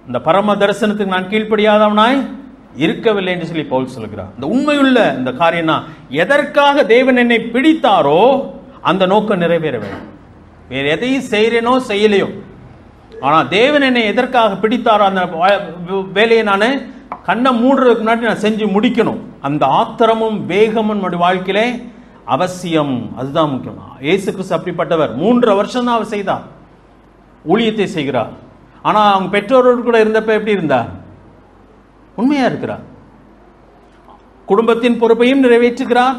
இந்த பரம தரிசனத்துக்கு நான் கீழ்ப்படியாதவனாய் இருக்கவில்லை என்று சொல்லி பவுல் சொல்லுகிறார். இந்த உண்மையுள்ள இந்த காரியம்னா எதற்காக தேவன் என்னை பிடித்தாரோ அந்த நோக்கம் நிறைவேற வேண்டும். வேற எதையும் செய்யறேனோ செய்யலையோ, ஆனா தேவன் என்னை எதற்காக பிடித்தாரோ அந்த வேலையை நான் கண்ணை மூடுறதுக்கு முன்னாடி நான் செஞ்சு முடிக்கணும். அந்த ஆத்திரமும் வேகமும் நம்முடைய வாழ்க்கையிலே அவசியம். அதுதான் முக்கியம். இயேசு கிறிஸ்து அப்படிப்பட்டவர். 3 வருஷம் தான் அவர் செய்தார், ஊழியத்தை செய்கிறார். ஆனா அவங்க பெற்றோரோடு கூட இருந்தப்ப எப்படி இருந்தார்? உண்மையா இருக்கிறார். குடும்பத்தின் பொறுப்பையும் நிறைவேற்றுகிறார்,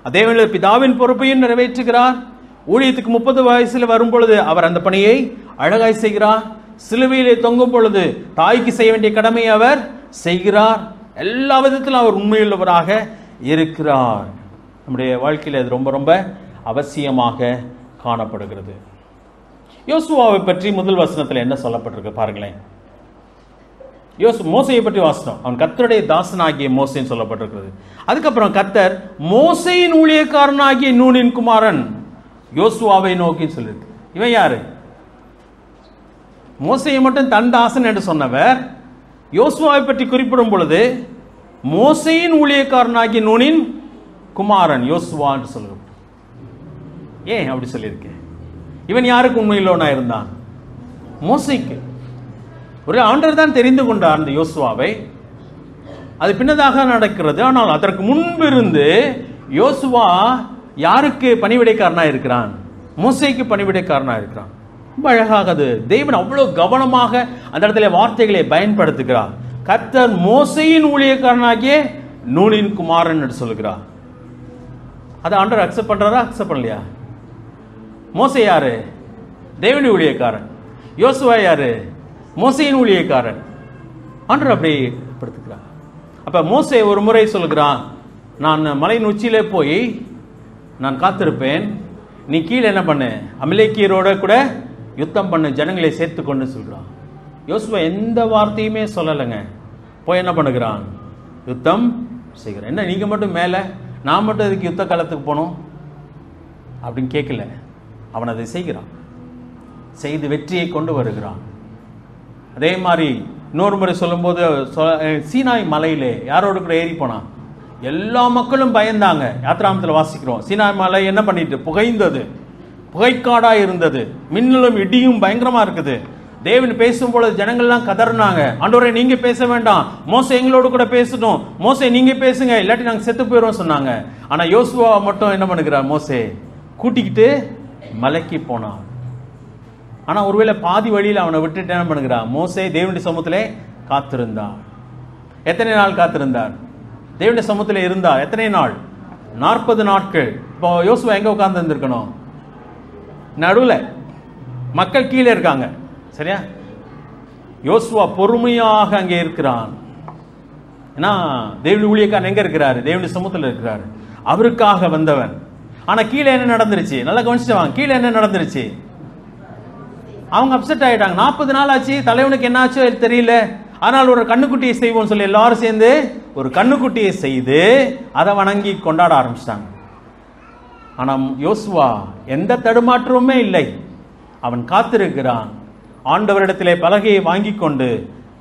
அதே வேளை பிதாவின் பொறுப்பையும் நிறைவேற்றுகிறார். ஊழியத்துக்கு 30 வயசுல வரும் பொழுது அவர் அந்த பணியை அழகாய் செய்கிறார். சிலுவையிலே தொங்கும் பொழுது தாய்க்கு செய்ய வேண்டிய கடமையை அவர் செய்கிறார். எல்லா விதத்திலும் அவர் உண்மையுள்ளவராக இருக்கிறார். நம்முடைய வாழ்க்கையில் அது ரொம்ப ரொம்ப அவசியமாக காணப்படுகிறது. யோசுவாவை பற்றி முதல் வசனத்தில் என்ன சொல்லப்பட்டிருக்கு பாருங்களேன். மோசையை பற்றி வாசனம், அவன் கர்த்தருடைய தாசனாகிய மோசேன்னு சொல்லப்பட்டிருக்கிறது. அதுக்கப்புறம் கர்த்தர் மோசேயின் ஊழியக்காரனாகிய நூனின் குமாரன் யோசுவாவை நோக்கி சொல்லிருக்கு. இவன் யாரு? மோசையை மட்டும் தன் தாசன் என்று சொன்னவர் யோசுவாவை பற்றி குறிப்பிடும் பொழுது மோசையின் ஊழியக்காரனாகிய நூனின் குமாரன் யோசுவா என்று சொல்லுங்க. ஏன் அப்படி சொல்லியிருக்கேன்? இவன் யாருக்கு உண்மையிலோனா இருந்தான்? மோசைக்கு. ஒரு ஆண்டவர் தான் தெரிந்து கொண்டார் அந்த யோசுவாவை. அது பின்னதாக நடக்கிறது. ஆனால் அதற்கு முன்பிருந்து யோசுவா யாருக்கு பணிவிடைக்காரனா இருக்கிறான்? மோசைக்கு பணிவிடைக்காரனா இருக்கிறான். ரொம்ப அழகாக அது தேவன் அவ்வளவு கவனமாக அந்த இடத்துல வார்த்தைகளை பயன்படுத்துகிறார். கர்த்தர் மோசையின் ஊழியக்காரனாகிய நூனின் குமாரன் என்று சொல்லுகிறார். அதை ஆண்டவர் அக்செப்ட் பண்றாரா? அக்செப்ட் பண்ணலையா? மோசே யாரு? தேவனுடைய ஊழியக்காரன். யோசுவா யாரு? மோசையின் ஊழியக்காரன். ஆண்டவர் அப்படி படுத்துக்கிறார். அப்ப மோசே ஒரு முறை சொல்லுகிறான், நான் மலையின் உச்சியிலே போய் நான் காத்திருப்பேன், நீ கீழே என்ன பண்ணு, அமலேக்கியரோட கூட யுத்தம் பண்ணு, ஜனங்களை சேர்த்து கொண்டு சொல்றான். யோசுவா எந்த வார்த்தையுமே சொல்லலைங்க. போய் என்ன பண்ணுகிறான்? யுத்தம் செய்கிறான். என்ன நீங்க மட்டும் மேல, நான் மட்டும் அதுக்கு யுத்த காலத்துக்கு போனோம் அப்படின்னு கேட்கல. அவன் அதை செய்கிறான், செய்து வெற்றியை கொண்டு வருகிறான். அதே மாதிரி இன்னொரு முறை சொல்லும்போது சீனாய் மலையிலே யாரோடு கூட ஏறி போனான்? எல்லா மக்களும் பயந்தாங்க. யாத்ராமத்தில் வாசிக்கிறோம். சீனாய் மலை என்ன பண்ணிட்டு புகைந்தது, புகைக்காடா இருந்தது, மின்னலும் இடியும் பயங்கரமா இருக்குது. தேவன் பேசும்போது ஜனங்கள்லாம் கதறினாங்க, ஆண்டவரே நீங்க பேச வேண்டாம், மோசே எங்களோடு கூட பேசட்டும், மோசே நீங்க பேசுங்க, இல்லாட்டி நாங்க செத்து போயிடுவோம் சொன்னாங்க. ஆனா யோசுவா மட்டும் என்ன பண்ணுகிறார்? மோசே கூட்டிக்கிட்டு மலைக்கு போனான். ஆனா ஒருவேளை பாதி வழியில் அவனை விட்டுட்டு என்ன பண்ணுகிறான்? மோசே தேவனுடைய சமூகத்திலே காத்திருந்தார். எத்தனை நாள் காத்திருந்தார்? தேவனுடைய சமூகத்திலே இருந்தார். எத்தனை நாள்? 40 நாட்கள். இப்போ யோசுவா எங்க உட்கார்ந்து இருந்திருக்கணும்? நடுவில். மக்கள் கீழே இருக்காங்க. சரியா? யோசுவா பொறுமையாக அங்கே இருக்கிறான். ஏன்னா தேவனுடைய ஊழியக்காரன் எங்க இருக்கிறாரு? தேவனுடைய சமூகத்தில் இருக்கிறாரு. அவருக்காக வந்தவன். ஆனா கீழே என்ன நடந்துருச்சு? நல்லா கவனிச்சுவாங்க. கீழே என்ன நடந்துருச்சு? அவங்க அப்செட் ஆயிட்டாங்க. 40 நாள் ஆச்சு, தலைவனுக்கு என்ன ஆச்சோ தெரியல. ஆனால் ஒரு கண்ணுக்குட்டியை செய்வோம் சொல்லி எல்லாரும் சேர்ந்து ஒரு கண்ணுக்குட்டியை செய்து அதை வணங்கி கொண்டாட ஆரம்பிச்சிட்டாங்க. ஆனா யோசுவா எந்த தடுமாற்றமுமே இல்லை. அவன் காத்திருக்கிறான். ஆண்டவரிடத்திலே பலகையை வாங்கி கொண்டு,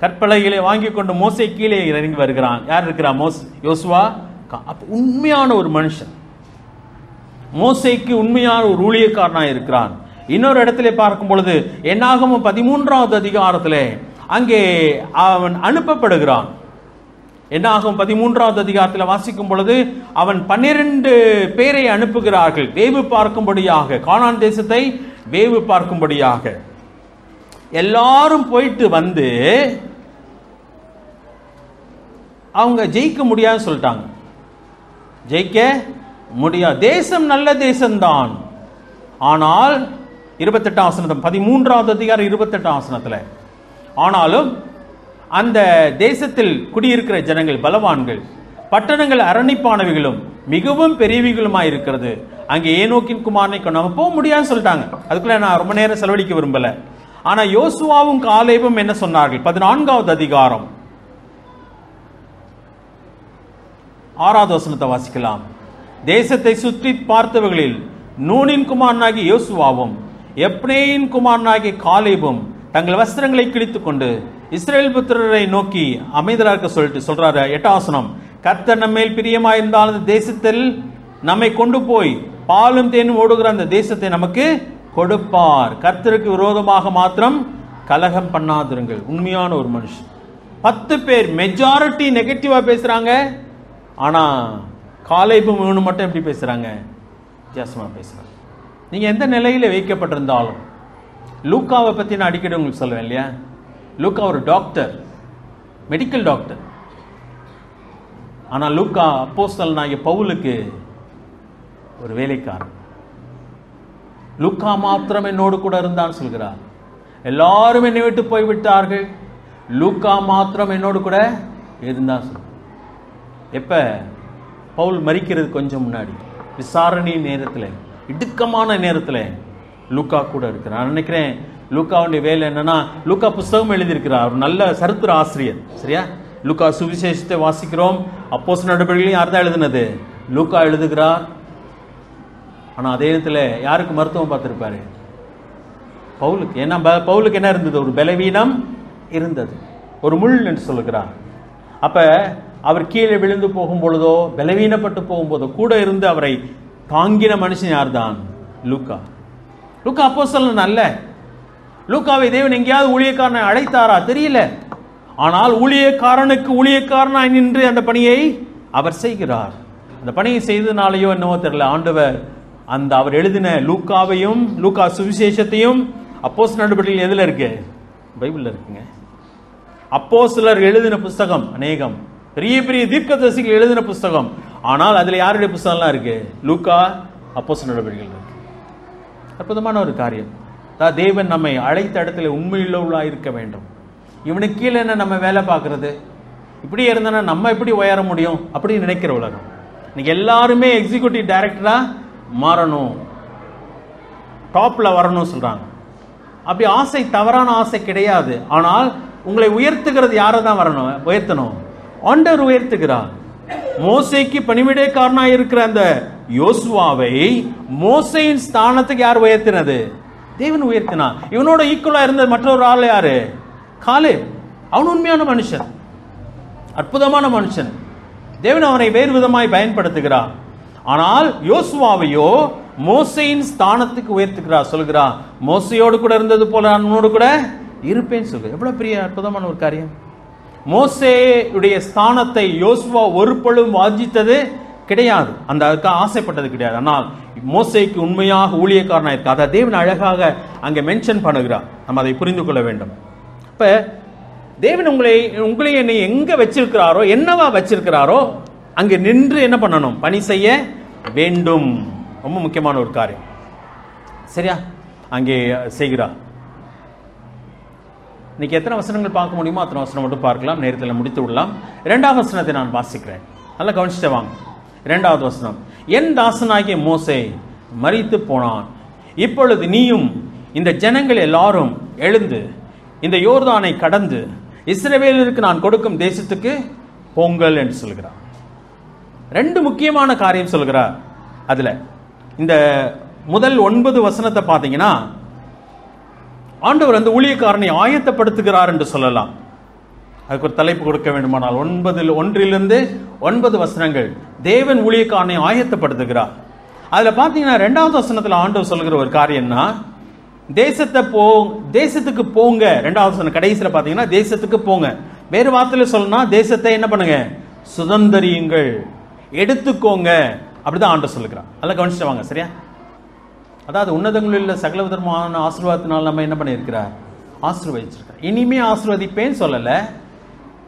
கற்பலகைகளை வாங்கி கொண்டு மோசே கீழே இறங்கி வருகிறான். யார் இருக்கிறா? யோசுவா. உண்மையான ஒரு மனுஷன், மோசேக்கு உண்மையான ஒரு ஊழியக்காரனாக இருக்கிறான். இன்னொரு இடத்திலே பார்க்கும் பொழுது என்னாகமம் 13வது அதிகாரத்திலே அங்கே அவன் அனுப்பப்படுகிறான். என்ன ஆகும்? 13வது அதிகாரத்தில் வாசிக்கும் பொழுது அவன் 12 பேரை அனுப்புகிறார்கள் வேவு பார்க்கும்படியாக, கானான் தேசத்தை வேவு பார்க்கும்படியாக. எல்லாரும் போயிட்டு வந்து அவங்க ஜெயிக்க முடியாதுன்னு சொல்லிட்டாங்க. ஜெயிக்க முடியாது. தேசம் நல்ல தேசம்தான். ஆனால் 28ஆம் வசனம், 13வது அதிகாரம் 28ஆம் வசனத்தில், ஆனாலும் அந்த தேசத்தில் குடியிருக்கிற ஜனங்கள் பலவான்கள், பட்டணங்கள் அரணிப்பானவைகளும் மிகவும் பெரியவைகளுமாய் இருக்கிறது. அங்கே ஏனோக்கின் குமாரனை நம்ம போக முடியாதுன்னு சொல்லிட்டாங்க. அதுக்குள்ள நான் ரொம்ப நேரம் செலவழிக்க விரும்பல. ஆனா யோசுவாவும் காலேபும் என்ன சொன்னார்கள்? 14வது அதிகாரம் 6வது வசனத்தை வாசிக்கலாம். தேசத்தை சுற்றி பார்த்தவர்களில் நூனின் குமாரனாகி யோசுவாவும் எப்னேயின் குமாரனாகிய காலேபும் தங்கள் வஸ்திரங்களை கிழித்துக் கொண்டு இஸ்ரேல் புத்திரரை நோக்கி அமைதலா இருக்க சொல்றாரு. 8ஆம் வசனம், கர்த்தர் நம்மேல் பிரியமாயிருந்தால் அந்த தேசத்தில் நம்மை கொண்டு போய் பாலும் தேனும் ஓடுகிற அந்த தேசத்தை நமக்கு கொடுப்பார். கர்த்தருக்கு விரோதமாக மாத்திரம் கலகம் பண்ணாதிருங்கள். உண்மையான ஒரு மனுஷன். 10 பேர் மெஜாரிட்டி நெகட்டிவா பேசுறாங்க. ஆனா காலேபும் இவனும் மட்டும் எப்படி பேசுறாங்க? வித்தியாசமா பேசுறாங்க. நீங்க எந்த நிலையில வைக்கப்பட்டிருந்தாலும், லூக்காவை பத்தி நான் அடிக்கடி உங்களுக்கு சொல்லுவேன் இல்லையா? லூக்கா ஒரு டாக்டர், மெடிக்கல் டாக்டர். ஆனா லூக்கா அப்போஸ்தலனாகிய பவுலுக்கு ஒரு வேலைக்காரன். லூக்கா மாத்திரம் என்னோடு கூட இருந்தான்னு சொல்கிறார். எல்லாரும் என்னை விட்டு போய்விட்டார்கள், லூக்கா மாத்திரம் என்னோடு கூட இருந்தான் சொல்ற. எப்ப? பவுல் மரிக்கிறது கொஞ்சம் முன்னாடி, விசாரணை நேரத்தில், இடுக்கமான நேரத்தில் லூக்கா கூட இருக்கிறார். நான் நினைக்கிறேன் லூக்காவுடைய வேலை என்னன்னா, லூக்கா புஸ்தகம் எழுதியிருக்கிறார். ஒரு நல்ல சரித்திர ஆசிரியர். சரியா? லூக்கா சுவிசேஷத்தை வாசிக்கிறோம். அப்போஸ்தலர் நடவடிக்கைகளையும் யார் தான் எழுதுனது? லூக்கா எழுதுகிறார். ஆனா அதே நேரத்தில் யாருக்கு மருத்துவம் பார்த்திருப்பாரு? பவுலுக்கு. ஏன்னா பவுலுக்கு என்ன இருந்தது? ஒரு பலவீனம் இருந்தது, ஒரு முள் என்று சொல்லுகிறார். அப்ப அவர் கீழே விழுந்து போகும் பொழுதோ, பலவீனப்பட்டு போகும்போதோ கூட இருந்து அவரை தாங்கின மனுஷன் யார் தான்? லூக்கா. லூக்கா அப்போஸ்தலன் அல்ல. லூக்காவை தேவன் எங்கேயாவது ஊழியக்காரனை அழைத்தாரா? தெரியல. ஆனால் ஊழியக்காரனுக்கு ஊழியக்காரனாய் நின்று அந்த பணியை அவர் செய்கிறார். அந்த பணியை செய்தனாலேயோ என்னவோ தெரியல, ஆண்டவர் அந்த அவர் எழுதின லூக்காவையும் லூக்கா சுவிசேஷத்தையும் அப்போஸ்தலர் நடவடிக்கைகள் எதுல இருக்கு? பைபிள்ல இருக்குங்க. அப்போஸ்தலர் எழுதின புஸ்தகம் அநேகம், பெரிய பெரிய தீர்க்கதரிசிகள் எழுதின புஸ்தகம். ஆனால் அதுல யாருடைய புஸ்தகம்லாம் இருக்கு? லூக்கா, அப்போஸ்தலர் நடவடிக்கைகள் இருக்கு. அற்புதமான ஒரு காரியம். தேவன் நம்மை அழைத்த இடத்துல உண்மையுள்ளவர்களா இருக்க வேண்டும். இவனுக்கு கீழே என்ன நம்ம வேலை பார்க்கறது? இப்படி இருந்தா நம்ம எப்படி உயர முடியும் அப்படின்னு நினைக்கிற உலகம். இன்னைக்கு எல்லாருமே எக்ஸிக்யூட்டிவ் டைரக்டரா மாறணும், டாப்ல வரணும் சொல்றாங்க. அப்படி ஆசை தவறான ஆசை கிடையாது. ஆனால் உங்களை உயர்த்துகிறது யாரை தான் வரணும்? உயர்த்தணும். ஆண்டவர் உயர்த்துகிறார். மோசேக்கு பணிவிடைக்காரனாய் இருக்கிற அந்த யோசுவாவை மோசேயின் ஸ்தானத்துக்கு யார் உயர்த்தினது? தேவன் உயர்த்தினார். இவனோட ஈக்குவலா இருந்த மற்றொரு ஆள் யாரு? காலேப். அவன் உண்மையான மனுஷன், அற்புதமான மனுஷன். தேவன் அவனை வேறு விதமாய் பயன்படுத்துகிறார். ஆனால் யோசுவாவையோ மோசேயின் ஸ்தானத்துக்கு உயர்த்துகிறார். சொல்கிறார், மோசையோடு கூட இருந்தது போல நான் உன்னோடு கூட இருப்பேன்னு சொல்லு. எவ்வளவு பெரிய அற்புதமான ஒரு காரியம். மோசேயுடைய ஸ்தானத்தை யோசுவா ஒரு பொழுதும் வாஞ்சித்தது கிடையாது, அந்த அதுக்கு ஆசைப்பட்டது கிடையாது. ஆனால் மோசேக்கு உண்மையாக ஊழியக்காரனாக இருக்கு. அதை தேவன் அழகாக அங்கே மென்ஷன் பண்ணுகிறார். நம்ம அதை புரிந்து கொள்ள வேண்டும். இப்ப தேவன் உங்களை என்னை எங்க வச்சிருக்கிறாரோ, என்னவா வச்சிருக்கிறாரோ அங்கே நின்று என்ன பண்ணணும்? பணி செய்ய வேண்டும். ரொம்ப முக்கியமான ஒரு காரியம். சரியா? அங்கே செய்கிறார். இன்னைக்கு எத்தனை வசனங்கள் பார்க்க முடியுமோ அத்தனை வசனம் மட்டும் பார்க்கலாம், நேரத்தில் முடித்து விடலாம். 2ஆம் வசனத்தை நான் வாசிக்கிறேன், நல்லா கவனிச்சுட்டு வாங்க. 2வது வசனம், என் தாசனாகிய மோசே மரித்து போனான், இப்பொழுது நீயும் இந்த ஜனங்கள் எல்லாரும் எழுந்து இந்த யோர்தானை கடந்து இஸ்ரவேலருக்கு நான் கொடுக்கும் தேசத்துக்கு போங்கள் என்று சொல்கிறார். 2 முக்கியமான காரியம் சொல்கிறார். அதுல இந்த முதல் 9 வசனத்தை பார்த்தீங்கன்னா, ஆண்டவர் அந்த ஊழியக்காரனை ஆயத்தப்படுத்துகிறார் என்று சொல்லலாம். அதுக்கு ஒரு தலைப்பு கொடுக்க வேண்டுமானால் 1 to 9 வசனங்கள் தேவன் ஊழியக்காரனை ஆயத்தப்படுத்துகிறார். அதுல பாத்தீங்கன்னா 2வது வசனத்துல ஆண்டவர் சொல்கிற ஒரு காரியம்னா, தேசத்துக்கு போங்க. 2வது வசனம் கடைசியில பாத்தீங்கன்னா தேசத்துக்கு போங்க. வேறு வார்த்தையில சொல்லணும்னா தேசத்தை என்ன பண்ணுங்க, சுதந்தரியுங்கள், எடுத்துக்கோங்க. அப்படிதான் ஆண்டவர் சொல்லுகிறார். அதெல்லாம் கவனிச்சுட்டு வாங்க. சரியா? அதாவது உன்னதங்களில் சகல விதமான ஆசீர்வாதத்தினால் நம்ம என்ன பண்ணியிருக்கிறார், ஆசீர்வதிச்சிருக்கார். இனிமே ஆசீர்வதிப்பேன்னு சொல்லலை,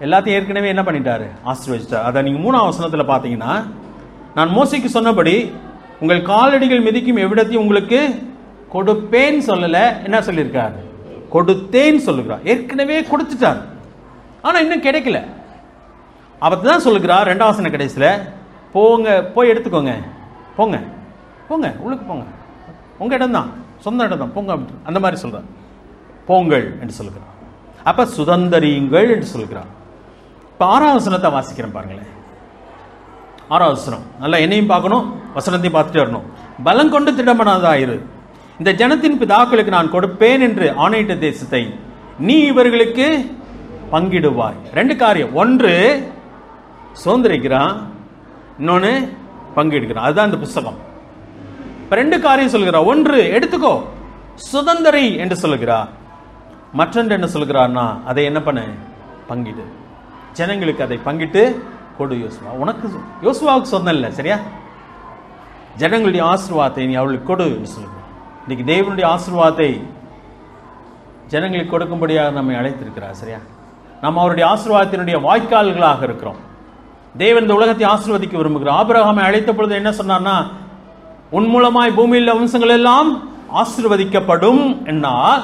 எல்லாத்தையும் ஏற்கனவே என்ன பண்ணிட்டாரு, ஆசீர்வதிச்சிட்டார். அதை நீங்கள் 3ஆம் வசனத்தில் பார்த்தீங்கன்னா, நான் மோசேக்கு சொன்னபடி உங்கள் காலடிகள் மிதிக்கும் எவ்விடத்தையும் உங்களுக்கு கொடுப்பேன்னு சொல்லலை, என்ன சொல்லியிருக்கார், கொடுத்தேன்னு சொல்லுகிறார். ஏற்கனவே கொடுத்துட்டார், ஆனால் இன்னும் கிடைக்கல. அப்பதான் சொல்லுகிறார் 2ஆம் வசன கடைசியில், போங்க, போய் எடுத்துக்கோங்க, போங்க போங்க உள்ளுக்கு போங்க, உங்க இடம் தான், சொந்த இடம் தான், போங்க அந்த மாதிரி சொல்றார். போங்கள் என்று சொல்லுகிறார். அப்ப சுதந்தரியுங்கள் என்று சொல்லுகிறார். இப்ப 6ஆம் வசனத்தை வாசிக்கிறேன் பாருங்களேன். 6ஆம் வசனம் நல்லா என்னையும் பார்க்கணும், வசனத்தையும் பார்த்துட்டு வரணும். பலம் கொண்டு திடமனதாயிரு, இந்த ஜனத்தின் பிதாக்களுக்கு நான் கொடுப்பேன் என்று ஆணையிட்ட தேசத்தை நீ இவர்களுக்கு பங்கிடுவாய். 2 காரியம், ஒன்று சுதந்திரிக்கிறான், இன்னொன்னு பங்கிடுகிறான். அதுதான் இந்த புஸ்தகம். இப்ப 2 காரியம் சொல்கிறார். ஒன்று எடுத்துக்கோ, சுதந்திரி என்று சொல்லுகிறார். மற்றொன்று என்ன சொல்கிறார்னா, அதை என்ன பண்ண, பங்கிடு, ஜனங்களுக்கு அதை பங்கிட்டு கொடு. யோசுவா, உனக்கு யோசுவாவுக்கு சொந்தம் இல்லை, சரியா? ஜனங்களுடைய ஆசீர்வாதத்தை நீ அவளுக்கு கொடு என்று சொல்லுகிறார். இன்னைக்கு தேவனுடைய ஆசீர்வாதத்தை ஜனங்களுக்கு கொடுக்கும்படியாக நம்மை அழைத்திருக்கிறார், சரியா? நம்ம அவருடைய ஆசீர்வாதத்தினுடைய வாய்க்கால்களாக இருக்கிறோம். தேவன் இந்த உலகத்தை ஆசீர்வதிக்க விரும்புகிறார். ஆபிரகாமை அழைத்த பொழுது என்ன சொன்னார்னா, உன் மூலமாய் பூமியில் வம்சங்கள் எல்லாம் ஆசீர்வதிக்கப்படும் என்றால்,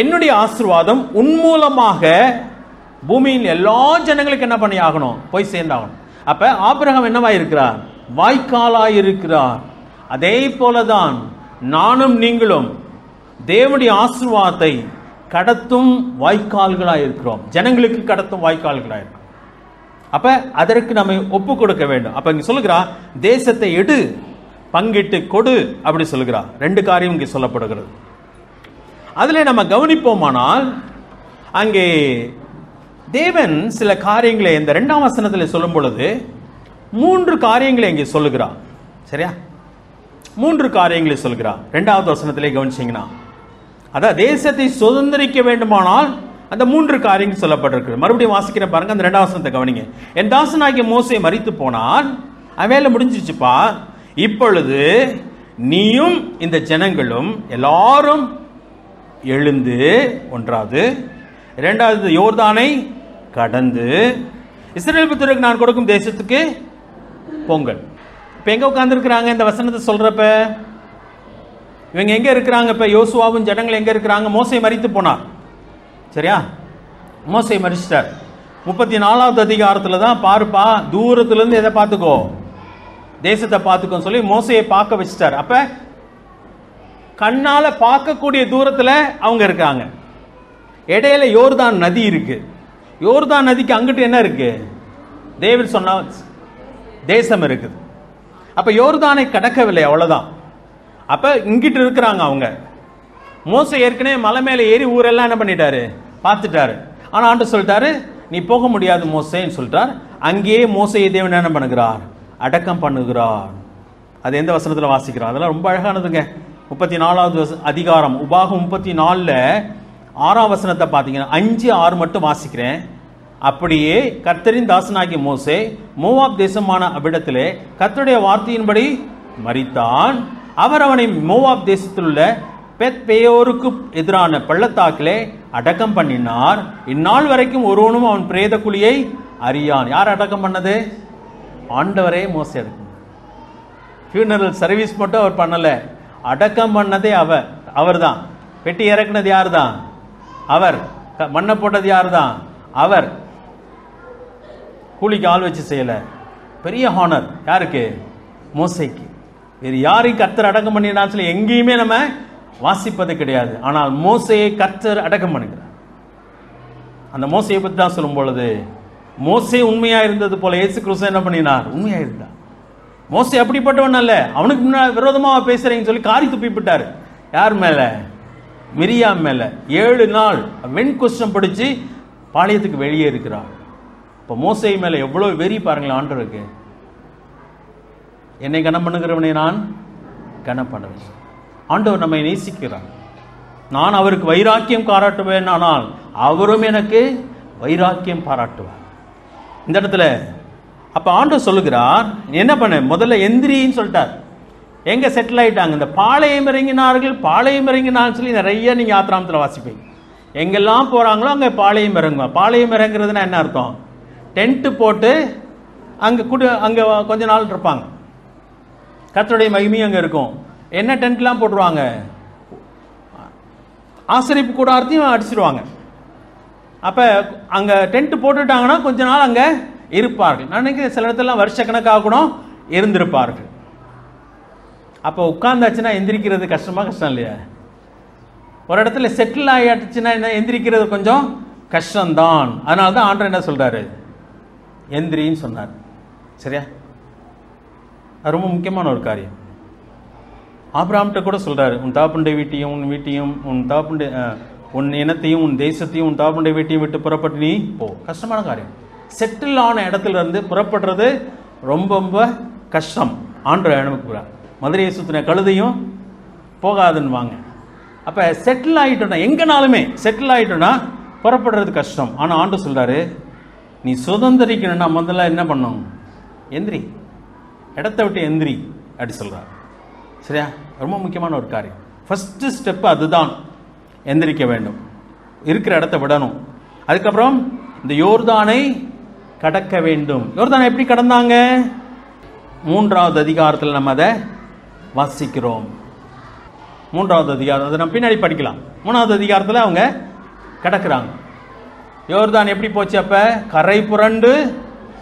என்னுடைய ஆசீர்வாதம் உன் மூலமாக பூமியில் எல்லா ஜனங்களுக்கு என்ன பண்ணி ஆகணும், போய் சேர்ந்தாகணும். அப்ப ஆபிரகாம் என்னவாய் இருக்கிறார், வாய்க்காலாய் இருக்கிறார். அதே போலதான் நானும் நீங்களும் தேவனுடைய ஆசீர்வாதத்தை கடத்தும் வாய்க்கால்களாய் இருக்கிறோம், ஜனங்களுக்கு கடத்தும் வாய்க்கால்களாய் இருக்கிறோம். அப்ப அதற்கு நம்ம ஒப்பு கொடுக்க வேண்டும். அப்ப இங்க சொல்லுகிறா, தேசத்தை எடு, பங்கிட்டு கொடு, அப்படி சொல்லுகிறா. 2 காரியம் இங்கே சொல்லப்படுகிறது. அதுல நம்ம கவனிப்போமானால், அங்கே தேவன் சில காரியங்களை இந்த 2ஆம் வசனத்தில் சொல்லும் பொழுது 3 காரியங்களை இங்கே சொல்லுகிறார், சரியா? 3 காரியங்களை சொல்லுகிறார் 2வது வசனத்திலே கவனிச்சீங்கன்னா. அதான் தேசத்தை சுதந்திரிக்க வேண்டுமானால் அந்த 3 காரியங்கள் சொல்லப்பட்டிருக்கு. மறுபடியும் வாசிக்கிற பாருங்க, அந்த 2ஆம் வசனத்தை கவனிங்க. என் தாசனாகிய மோசே மரித்து போனான், அவன் வேலை முடிஞ்சிச்சுப்பா. இப்பொழுது நீயும் இந்த ஜனங்களும் எல்லாரும் எழுந்து, ஒன்றாவது, 2வது யோர்தானை கடந்து இஸ்ரவேல் புத்திரருக்கு நான் கொடுக்கும் தேசத்துக்கு போங்கள். இப்ப எங்க உட்கார்ந்து இருக்கிறாங்க இந்த வசனத்தை சொல்றப்ப? இவங்க எங்க இருக்கிறாங்க? இப்ப யோசுவாவும் ஜனங்கள் எங்க இருக்கிறாங்க? மோசே மரித்து போனார், சரியா? மோசே மரிச்சிட்டார். 34வது அதிகாரத்துல தான் பாருப்பா, தூரத்துல இருந்து எதை பார்த்துக்கோ, தேசத்தை பார்த்துக்கோ சொல்லி மோசையை பார்க்க வச்சிட்டார். அப்ப கண்ணால பார்க்கக்கூடிய தூரத்துல அவங்க இருக்காங்க. இடையில யோர்தான் நதி இருக்கு. யோர்தான் நதிக்கு அங்கிட்டு என்ன இருக்கு? தேவன் சொன்ன தேசம் இருக்குது. அப்ப யோர்தானை கடக்கவில்லை, அவ்வளவுதான். அப்ப இங்கிட்டு இருக்கிறாங்க அவங்க. மோசே ஏற்கனவே மலை மேல ஏறி ஊரெல்லாம் என்ன பண்ணிட்டாரு, பார்த்துட்டாரு. ஆனா ஆண்டு சொல்லிட்டாரு, நீ போக முடியாது மோசேன்னு சொல்லிட்டார். அங்கேயே மோசையை தேவன் என்ன பண்ணுகிறார், அடக்கம் பண்ணுகிறார். அது எந்த வசனத்துல வாசிக்கிறோம்? அதெல்லாம் ரொம்ப அழகானதுங்க. 34வது அதிகாரம் உபாகம் 34ல 6ஆம் வசனத்தை பார்த்தீங்கன்னா 5, 6 மட்டும் வாசிக்கிறேன். அப்படியே கர்த்தரின் தாசனாகிய மோசே மோவாப் தேசமான அவ்விடத்திலே கர்த்தருடைய வார்த்தையின்படி மரித்தான். அவர் அவனை மோவாப் தேசத்தில் உள்ள பெத் பேயோருக்கு எதிரான பள்ளத்தாக்கிலே அடக்கம் பண்ணினார். இந்நாள் வரைக்கும் ஒருவனும் அவன் பிரேத குழியை அறியான். யார் அடக்கம் பண்ணது? ஆண்டவரே மோசே அடக்கம். ஃபியூனரல் சர்வீஸ் மட்டும் அவர் பண்ணல, அடக்கம் பண்ணதே அவர் தான். பெட்டி இறக்குனது யார் தான்? அவர். மண்ணை போட்டது யார் தான்? அவர். கூலிக்கு ஆள் வச்சு செய்யல. பெரிய ஹானர் யாருக்கு? மோசைக்கு. வேறு யாரையும் கர்த்தர் அடக்கம் பண்ணினான்னு சொல்லி எங்கேயுமே நம்ம வாசிப்பது கிடையாது. ஆனால் மோசையை கர்த்தர் அடக்கம் பண்ணுகிறார். அந்த மோசையை பற்றி தான் சொல்லும் பொழுது, மோசே உண்மையா இருந்தது போல இயேசு கிறிஸ்து என்ன பண்ணினார்? உண்மையா இருந்தார். மோசே அப்படிப்பட்டவன் அல்ல, அவனுக்கு முன்னாடி விரோதமாக பேசுறீங்கன்னு சொல்லி காரி துப்பிவிட்டார். யார் மேல? மிரியாம் மேல. 7 நாள் வெண்குஷ்டம் பிடிச்சு பாளையத்துக்கு வெளியே இருக்கிறார். இப்போ மோசே மேல எவ்வளவு வெறி பாருங்களேன் ஆண்டவருக்கு. என்னை கனம் பண்ணுகிறவனை நான் கனம் பண்ணுவேன். ஆண்டவர் நம்மை நேசிக்கிறார். நான் அவருக்கு வைராக்கியம் காராட்டுவேன், ஆனால் அவரும் எனக்கு வைராக்கியம் பாராட்டுவார். இந்த இடத்துல அப்ப ஆண்டவர் சொல்லுகிறார், என்ன பண்ண, முதல்ல எந்திரின்னு சொல்லிட்டார். எங்க செட்டில் ஆயிட்டாங்க, இந்த பாளையம் இறங்கினார்கள் சொல்லி நிறைய நீங்க ஆத்திராமத்தில் வாசிப்பீங்க. எங்கெல்லாம் போறாங்களோ அங்க பாளையம் இறங்குவா. பாளையம் இறங்குறதுன்னா என்ன அர்த்தம்? டென்ட் போட்டு அங்க கொஞ்ச நாள் இருப்பாங்க. கர்த்தருடைய மகிமையும் அங்க இருக்கும். என்ன டென்ட்லாம் போட்டுருவாங்க, ஆசரிப்பு கூடாரத்தையும் அடிச்சிருவாங்க. அப்ப அங்க டென்ட் போட்டுட்டாங்கன்னா கொஞ்ச நாள் அங்க இருப்பார்கள். நான் நினைக்கிறேன் சில இடத்துல வருஷக்கணக்காக கூட இருந்திருப்பார்கள். அப்போ உட்கார்ந்தாச்சுன்னா எந்திரிக்கிறது கஷ்டம் இல்லையா? ஒரு இடத்துல செட்டில் ஆகிடுச்சுன்னா என்ன, எந்திரிக்கிறது கொஞ்சம் கஷ்டம்தான். அதனால தான் ஆண்டவர் என்ன சொல்றாரு, எந்திரின்னு சொன்னார். சரியா? அது ரொம்ப முக்கியமான ஒரு காரியம். ஆபிரகாம்கிட்ட கூட சொல்றாரு, உன் தாப்புண்டை வீட்டையும் உன் இனத்தையும் உன் தேசத்தையும் உன் தாப்புண்டை வீட்டையும் விட்டு புறப்பட்டு நீ போ. கஷ்டமான காரியம். செட்டில் ஆன இடத்துல இருந்து புறப்படுறது ரொம்ப ரொம்ப கஷ்டம். ஆண்டவர் அனுப்புகிறார். மதுரையை சுத்தின கழுதையும் போகாதுன்னு வாங்க. அப்ப செட்டில் ஆகிட்டோம்னா, எங்கனாலுமே செட்டில் ஆகிட்டோம்னா புறப்படுறது கஷ்டம். ஆனால் ஆண்டு சொல்றாரு, நீ சுதந்திரிக்கணும்னா முதல்ல என்ன பண்ணும், எந்திரி, இடத்த விட்டு எந்திரி அப்படி சொல்றாரு. சரியா? ரொம்ப முக்கியமான ஒரு காரியம். ஃபர்ஸ்ட் ஸ்டெப் அதுதான், எந்திரிக்க வேண்டும், இருக்கிற இடத்த விடணும். அதுக்கப்புறம் இந்த யோர்தானை கடக்க வேண்டும். யோர்தானை எப்படி கடந்தாங்க? 3வது அதிகாரத்தில் நம்ம அதை வாசிக்கிறோம். 3வது அதிகாரம், அதை நம்ம பின்னாடி படிக்கலாம். 3வது அதிகாரத்தில் அவங்க கடக்கிறாங்க. யோர்தான் எப்படி போச்சு? அப்ப கரை புரண்டு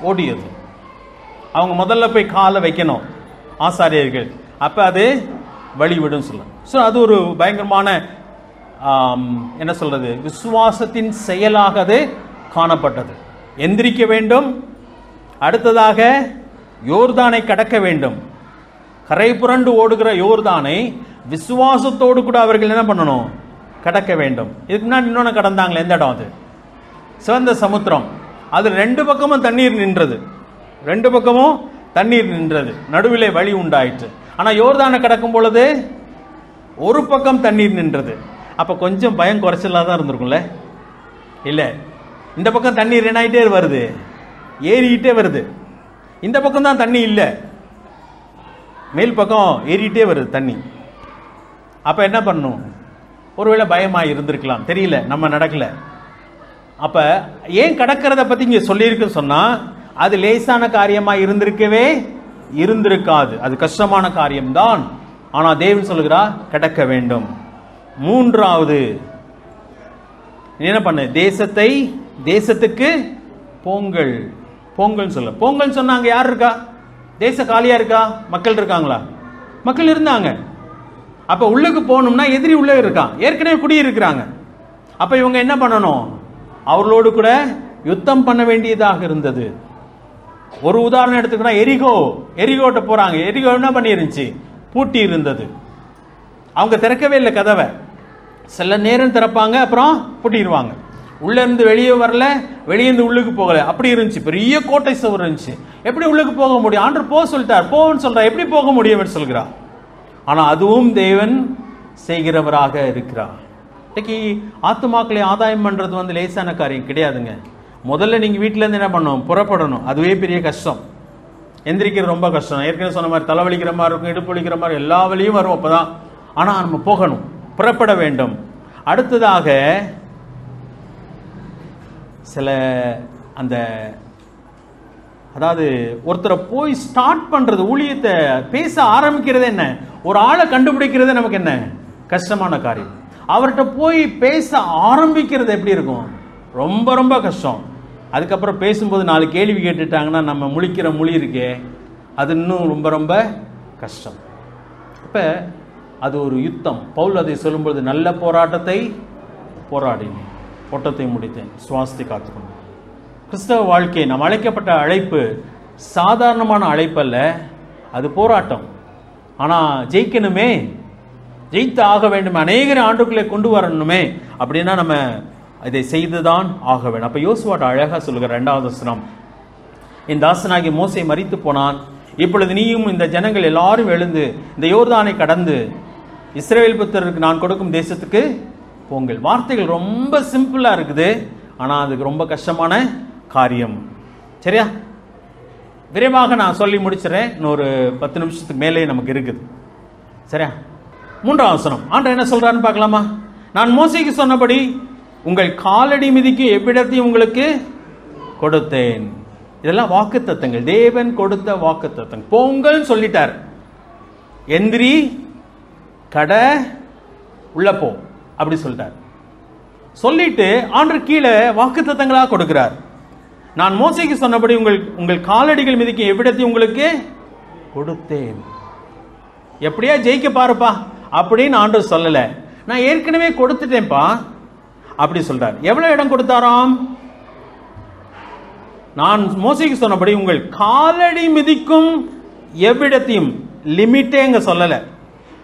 ஓடியது. அவங்க முதல்ல போய் காலை வைக்கணும் ஆசாரியர்கள், அப்ப அது வழிவிடும் சொல்ல. ஸோ அது ஒரு பயங்கரமான என்ன சொல்றது, விசுவாசத்தின் செயலாக அது காணப்பட்டது. எந்திரிக்க வேண்டும், அடுத்ததாக யோர்தானை கடக்க வேண்டும். கரை புரண்டு ஓடுகிற யோர்தானை விசுவாசத்தோடு கூட அவர்கள் என்ன பண்ணணும், கடக்க வேண்டும். இதுக்கு முன்னாடி இன்னொன்று கடந்தாங்களே, எந்த இடம் அது? சிவந்த சமுத்திரம். அது 2 பக்கமும் தண்ணீர் நின்றது, 2 பக்கமும் தண்ணீர் நின்றது, நடுவிலே வழி உண்டாயிற்று. ஆனால் யோர்தானை கடக்கும் பொழுது ஒரு பக்கம் தண்ணீர் நின்றது. அப்போ கொஞ்சம் பயம் குறைச்சலாக தான் இருந்திருக்கும்ல? இல்லை, இந்த பக்கம் தண்ணீர் என்ன ஆகிட்டே வருது, ஏறிக்கிட்டே வருது. இந்த பக்கம் தான் தண்ணி இல்லை, மேல் பக்கம் ஏறிட்டே வருது தண்ணி. அப்போ என்ன பண்ணணும்? ஒருவேளை பயமாக இருந்திருக்கலாம், தெரியல, நம்ம நடக்கல. அப்போ ஏன் கடக்கிறத பற்றி இங்கே சொல்லியிருக்குன்னு சொன்னால், அது லேசான காரியமாக இருந்திருக்காது, அது கஷ்டமான காரியம்தான். ஆனால் தேவன் சொல்லுகிறார் கடக்க வேண்டும். 3வது என்ன பண்ண, தேசத்துக்கு போங்கள். பொங்கல் சொல்ல, பொங்கல் சொன்னாங்க. யார் இருக்கா? தேசம் காலியா இருக்கா? மக்கள் இருக்காங்களா? மக்கள் இருந்தாங்க. அப்ப உள்ளுக்கு போகணும்னா எதிரி உள்ள இருக்கான், ஏற்கனவே குடியிருக்கிறாங்க. அப்ப இவங்க என்ன பண்ணணும், அவர்களோடு கூட யுத்தம் பண்ண வேண்டியதாக இருந்தது. ஒரு உதாரணம் எடுத்துக்கிட்டா எரிகோட்ட போறாங்க. எரிகோ என்ன பண்ணிருந்துச்சு, பூட்டி இருந்தது. அவங்க திறக்கவே இல்லை கதவை. சில நேரம் திறப்பாங்க, அப்புறம் பூட்டிடுவாங்க. உள்ள இருந்து வெளியே வரல, வெளியே இருந்து உள்ளுக்கு போகல, அப்படி இருந்துச்சு. பெரிய கோட்டை சுவர் இருந்துச்சு. எப்படி உள்ளுக்கு போக முடியும்? ஆண்டவர் போக சொல்லிட்டார், போன்னு சொல்றார், எப்படி போக முடியும் சொல்கிறார். ஆனா அதுவும் தேவன் செய்கிறவராக இருக்கிறார். இன்னைக்கு ஆத்துமாக்களை ஆதாயம் பண்றது லேசான காரியம் கிடையாதுங்க. முதல்ல நீங்க வீட்டுல இருந்து என்ன பண்ணணும், புறப்படணும். அதுவே பெரிய கஷ்டம். எந்திரிக்கிறது ரொம்ப கஷ்டம். ஏற்கனவே சொன்ன மாதிரி தலைவலிக்கிற மாதிரி இருக்கும், இடுப்பு வலிக்கிற மாதிரி எல்லா வழியும் வரும் அப்பதான். ஆனா நம்ம போகணும், புறப்பட வேண்டும். அடுத்ததாக சில அதாவது ஒருத்தரை போய் ஸ்டார்ட் பண்றது, ஊழியத்தை பேச ஆரம்பிக்கிறது என்ன, ஒரு ஆளை கண்டுபிடிக்கிறது நமக்கு என்ன கஷ்டமான காரியம். அவர்கிட்ட போய் பேச ஆரம்பிக்கிறது எப்படி இருக்கும், ரொம்ப ரொம்ப கஷ்டம். அதுக்கப்புறம் பேசும்போது 4 கேள்வி கேட்டுட்டாங்கன்னா நம்ம முழிக்கிற மொழி இருக்கே, அது இன்னும் ரொம்ப ரொம்ப கஷ்டம். அப்ப அது ஒரு யுத்தம். பவுல் அதை சொல்லும்போது, நல்ல போராட்டத்தை போராடினேன், ஓட்டத்தை முடித்தேன், சுவாசத்தை காத்துக்கொண்டேன். கிறிஸ்தவ வாழ்க்கை, நாம் அழைக்கப்பட்ட அழைப்பு சாதாரணமான அழைப்பு அல்ல, அது போராட்டம். ஆனால் ஜெயிக்கணுமே, ஜெயித்து ஆக வேண்டும், அநேகரை ஆண்டுக்குள்ளே கொண்டு வரணுமே, அப்படின்னா நம்ம இதை செய்துதான் ஆக வேண்டும். அப்போ யோசுவாட்ட அழகாக சொல்லுகிற 2வது வசனம், என் தாசனாகிய மோசே மரித்து போனான், இப்பொழுது நீயும் இந்த ஜனங்கள் எல்லாரும் எழுந்து இந்த யோர்தானை கடந்து இஸ்ரவேல் புத்திரருக்கு நான் கொடுக்கும் தேசத்துக்கு போங்கள். வார்த்தைகள் ரொம்ப சிம்பிளா இருக்குது, ஆனால் அதுக்கு ரொம்ப கஷ்டமான காரியம். சரியா? விரைவாக நான் சொல்லி முடிச்சிடறேன். இன்னொரு 10 நிமிஷத்துக்கு மேலே நமக்கு இருக்குது. சரியா? 3ஆம் வசனம் ஆண்டவர் என்ன சொல்றாருன்னு பார்க்கலாமா? நான் மோசேக்கு சொன்னபடி உங்கள் காலடி மிதிக்கு எவ்விடத்தையும் உங்களுக்கு கொடுத்தேன். இதெல்லாம் வாக்குத்தத்தங்கள், தேவன் கொடுத்த வாக்குத்தத்தங்கள். போங்கன்னு சொல்லிட்டார். எந்திரி, கடை, உள்ள போ அப்படி சொல்லிட்டார். சொல்லிட்டு ஆண்டவர் கீழே வாக்குத்தத்தங்களா கொடுக்கிறார். நான் மோசேக்கு சொன்னபடி உங்கள் காலடிகள் மிதிக்கும் எவ்விடத்தையும் உங்களுக்கு கொடுத்தேன். எப்படியா ஜெயிக்க பாருப்பா அப்படின்னு ஆண்டவர் சொல்லல. நான் ஏற்கனவே கொடுத்துட்டேன்ப்பா அப்படி சொல்றார். எவ்வளவு இடம் கொடுத்தாராம்? நான் மோசேக்கு சொன்னபடி உங்கள் காலடி மிதிக்கும் எவ்விடத்தையும், லிமிட்டே சொல்லல.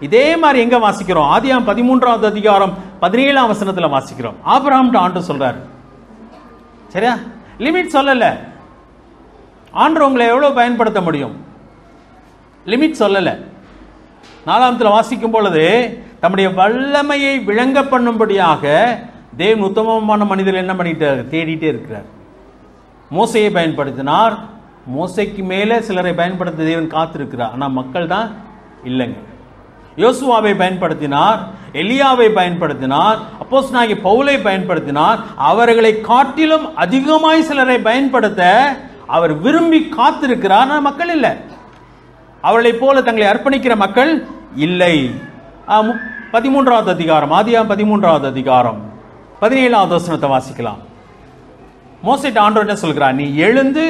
இதே மாதிரி எங்க வாசிக்கிறோம்? ஆதியாகமம் 13வது அதிகாரம் 17ஆம் வசனத்துல வாசிக்கிறோம். ஆபிரகாம் ஆண்டவர் சொல்றாரு. சரியா? லிமிட் சொல்லல. ஆண்டவர் உங்களை எவ்வளவு பயன்படுத்த முடியும்? லிமிட் சொல்லல. 4ஆம் வாசிக்கும் பொழுது தம்முடைய வல்லமையை விளங்க பண்ணும்படியாக தேவன் உத்தமமான மனிதர் என்ன பண்ணிட்டார்? தேடிட்டே இருக்கிறார். மோசையை பயன்படுத்தினார். மோசைக்கு மேலே சிலரை பயன்படுத்த தேவன் காத்திருக்கிறார். ஆனால் மக்கள் தான் இல்லைங்க. யோசுவாவை பயன்படுத்தினார், எலியாவை பயன்படுத்தினார், அப்போஸ்தலனாகிய பவுலை பயன்படுத்தினார். அவர்களை காட்டிலும் அதிகமாய் சிலரை பயன்படுத்த அவர் விரும்பி காத்திருக்கிறார். ஆனால் மக்கள் இல்லை. அவர்களை போல தங்களை அர்ப்பணிக்கிற மக்கள் இல்லை. 13வது அதிகாரம், ஆதியாகமம் 13வது அதிகாரம் 17வது வசனத்தை வாசிக்கலாம். மோசேட்ட ஆண்டவர் என்ன சொல்கிறார்? நீ எழுந்து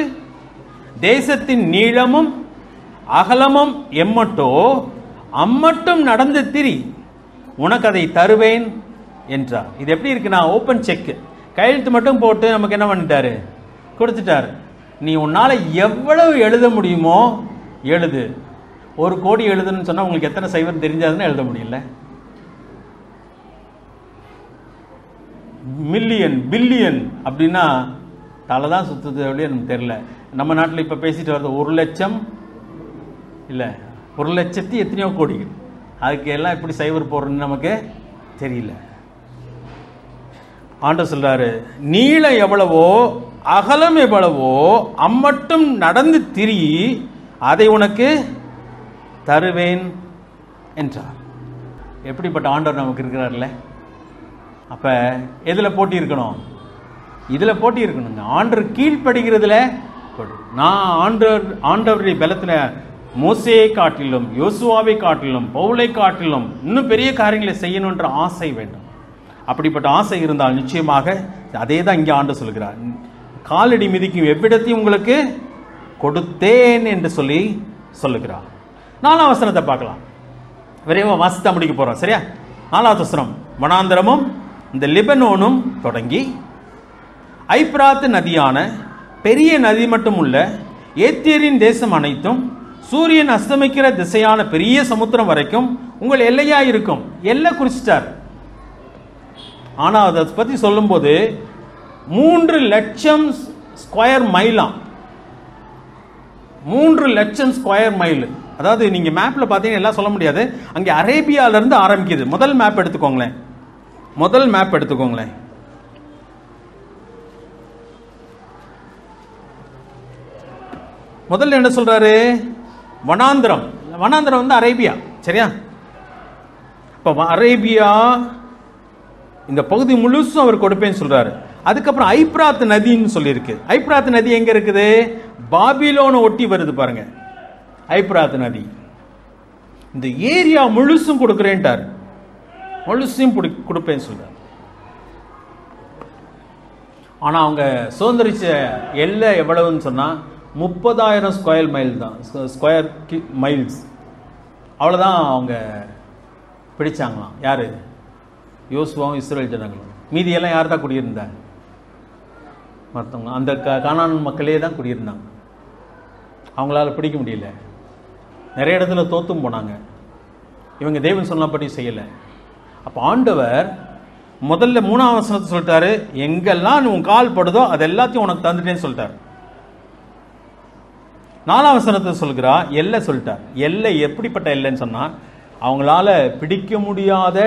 தேசத்தின் நீளமும் அகலமும் எம்மட்டோ அம்மட்டும் நடந்து திரி, உனக்கு அதை தருவேன் என்றார். இது எப்படி இருக்குன்னா, ஓப்பன் செக், கையெழுத்து மட்டும் போட்டு நமக்கு என்ன பண்ணிட்டாரு? கொடுத்துட்டாரு. நீ உன்னால எவ்வளவு எழுத முடியுமோ எழுது. 1 கோடி எழுதுன்னு சொன்னா உங்களுக்கு எத்தனை சைவர் தெரிஞ்சாதுன்னு எழுத முடியல. மில்லியன், பில்லியன் அப்படின்னா தலை தான் சுத்துது அப்படியே நமக்கு தெரியல. நம்ம நாட்டில் இப்போ பேசிட்டு வருது 1 லட்சம் இல்லை 1 லட்சத்தி எத்தனையோ கோடிகள். அதுக்கு எல்லாம் எப்படி சைவர் போடுறதுன்னு நமக்கு தெரியல. ஆண்டவர் சொல்றாரு, நீளம் எவ்வளவோ அகலம் எவ்வளவோ அம்மட்டும் நடந்து திரி, அதை உனக்கு தருவேன் என்றார். எப்படிப்பட்ட ஆண்டவர் நமக்கு இருக்கிறார்ல. அப்ப எதுல போட்டி இருக்கணும்? இதுல போட்டி இருக்கணுங்க. ஆண்டவர் கீழ்ப்படுகிறதுல. நான் ஆண்டவருடைய பலத்துல மோசேயை காட்டிலும் யோசுவாவை காட்டிலும் பவுலை காட்டிலும் இன்னும் பெரிய காரியங்களை செய்யணுன்ற ஆசை வேண்டும். அப்படிப்பட்ட ஆசை இருந்தால் நிச்சயமாக அதே தான் இங்கே ஆண்டவர் சொல்கிறார். காலடி மிதிக்கும் எவ்விடத்தையும் உங்களுக்கு கொடுத்தேன் என்று சொல்லுகிறார். 4ஆம் வசனத்தை பார்க்கலாம். விரைவாக வாசித்தா முடிக்க போறோம். சரியா? 4வது வசனம். வனாந்தரமும் இந்த லிபனோனும் தொடங்கி ஐப்ராத்து நதியான பெரிய நதி மட்டும் உள்ள ஏத்தியரின் தேசம் அனைத்தும் சூரியன் அஸ்தமிக்கிற திசையான பெரிய சமுத்திரம் வரைக்கும் உங்கள் எல்லையா இருக்கும். எல்லை குறிச்சிட்டார். ஆனா அதை பத்தி சொல்லும் போது 3 லட்சம் ஸ்கொயர் மைலாம். 3 லட்சம் ஸ்கொயர் மைல். அதாவது நீங்க மேப்ல பாத்தீங்கன்னா எல்லாம் சொல்ல முடியாது. அங்கே அரேபியால இருந்து ஆரம்பிக்குது. முதல் மேப் எடுத்துக்கோங்களேன். முதல்ல என்ன சொல்றாரு? வனாந்திரம். வனாந்திரம் வந்து அரேபியா. சரியா? இப்ப அரேபியா இந்த பகுதி முழுசும் அவர் கொடுப்பேன்னு சொல்றாரு. அதுக்கப்புறம் ஐப்ராத் நதின்னு சொல்லியிருக்கு. ஐப்ராத் நதி எங்க இருக்குது? பாபிலோனை ஒட்டி வருது பாருங்க. ஐப்ராத் நதி இந்த ஏரியா முழுசும் கொடுக்கிறேன்ட்டார். முழுசும் கொடுப்பேன்னு சொல்றாரு. ஆனா அவங்க சுதந்திரிச்ச எல்லை எவ்வளவுன்னு சொன்னா 30,000 ஸ்கொயர் மைல் தான். ஸ்கொயர் மைல்ஸ் அவ்வளோதான் அவங்க பிடிச்சாங்களாம். யாரு? யோசுவாவும் இஸ்ரேல் ஜனங்களும். மீதியெல்லாம் யார் தான் குடியிருந்தாங்க? மற்றவங்க அந்த கானான் மக்களே தான் குடியிருந்தாங்க. அவங்களால பிடிக்க முடியல. நிறைய இடத்துல தோத்தும் போனாங்க. இவங்க தேவன் சொன்னபடி செய்யலை. அப்போ ஆண்டவர் முதல்ல 3ஆம் வசனத்தை சொல்லிட்டாரு, எங்கெல்லாம் உன் கால் படுதோ அது எல்லாத்தையும் உனக்கு தந்துட்டேன்னு சொல்லிட்டாரு. 4ஆம் வசனத்தை சொல்கிறா எல்லை சொல்லிட்டார். எல்லை எப்படிப்பட்ட எல்லைன்னு சொன்னா, அவங்களால பிடிக்க முடியாத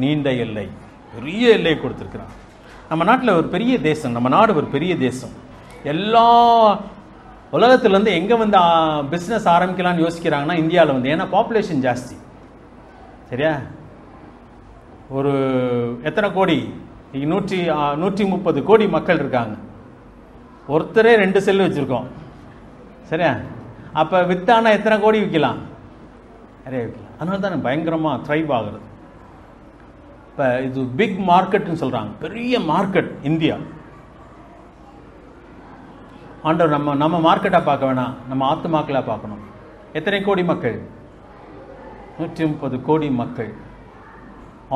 நீண்ட எல்லை, பெரிய எல்லை கொடுத்திருக்கிறார். நம்ம நாட்டில் ஒரு பெரிய தேசம், நம்ம நாடு ஒரு பெரிய தேசம். எல்லா உலகத்துலேருந்து எங்கே வந்து பிஸ்னஸ் ஆரம்பிக்கலாம்னு யோசிக்கிறாங்கன்னா இந்தியாவில் வந்து, ஏன்னா பாப்புலேஷன் ஜாஸ்தி. சரியா? ஒரு எத்தனை கோடி, 130 கோடி மக்கள் இருக்காங்க. ஒருத்தரே 2 செல் வச்சுருக்கோம். சரியா? அப்போ வித்தானா எத்தனை கோடி விற்கலாம்? நிறைய விற்கலாம். அதனால தான் பயங்கரமாக த்ரைவ் ஆகுறது. இப்போ இது பிக் மார்க்கெட்னு சொல்கிறாங்க, பெரிய மார்க்கெட் இந்தியா. ஆண்டவர் நம்ம மார்க்கெட்டாக பார்க்க வேணாம், நம்ம ஆத்துமாக்களாக பார்க்கணும். எத்தனை கோடி மக்கள்? 130 கோடி மக்கள்.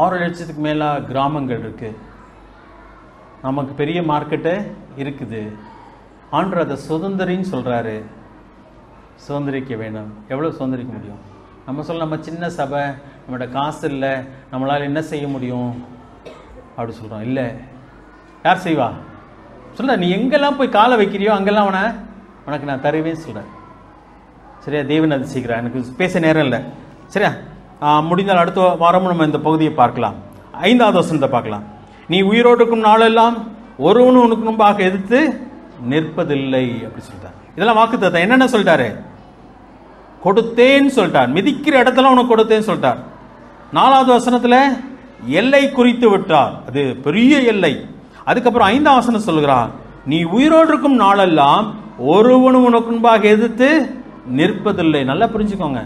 6 லட்சத்துக்கு மேலே கிராமங்கள் இருக்குது. நமக்கு பெரிய மார்க்கெட்டு இருக்குது. ஆண்டவர் அதை சுதந்திரின்னு சொல்கிறாரு. சுதந்திரிக்க வேணும். எவ்வளோ சுதந்திரிக்க முடியும்? நம்ம சின்ன சபை, நம்மளோட காசு இல்லை, நம்மளால் என்ன செய்ய முடியும் அப்படி சொல்கிறோம். இல்லை, யார் செய்வா? சொல்ல, நீ எங்கெல்லாம் போய் காலை வைக்கிறியோ அங்கெல்லாம் உனக்கு நான் தருவேன்னு சொல்கிறேன். சரியா? தேவன் அது செய்கிறார். எனக்கு பேச நேரம் இல்லை. சரியா? முடிந்தால் அடுத்த வாரமும் நம்ம இந்த பகுதியை பார்க்கலாம். 5வது வசனத்தை பார்க்கலாம். நீ உயிரோடு இருக்கும் நாளெல்லாம் ஒருவனும் உனக்கு முன்பாக எதிர்த்து நிற்பதில்லை அப்படி சொல்லிட்டார். இதெல்லாம் வாக்குத்தத்தம். என்னென்ன சொல்லிட்டாரு? கொடுத்தேன்னு சொல்லிட்டார். மிதிக்கிற இடத்துல உனக்கு கொடுத்தேன்னு சொல்லிட்டார். 4வது வசனத்தில் எல்லை குறித்து விட்டார். அது பெரிய எல்லை. அதுக்கப்புறம் 5ஆம் வசனம் சொல்கிறார், நீ உயிரோடு இருக்கும் நாளெல்லாம் ஒருவனும் உனக்கு முன்பாக எதிர்த்து நிற்பதில்லை. நல்லா புரிஞ்சுக்கோங்க.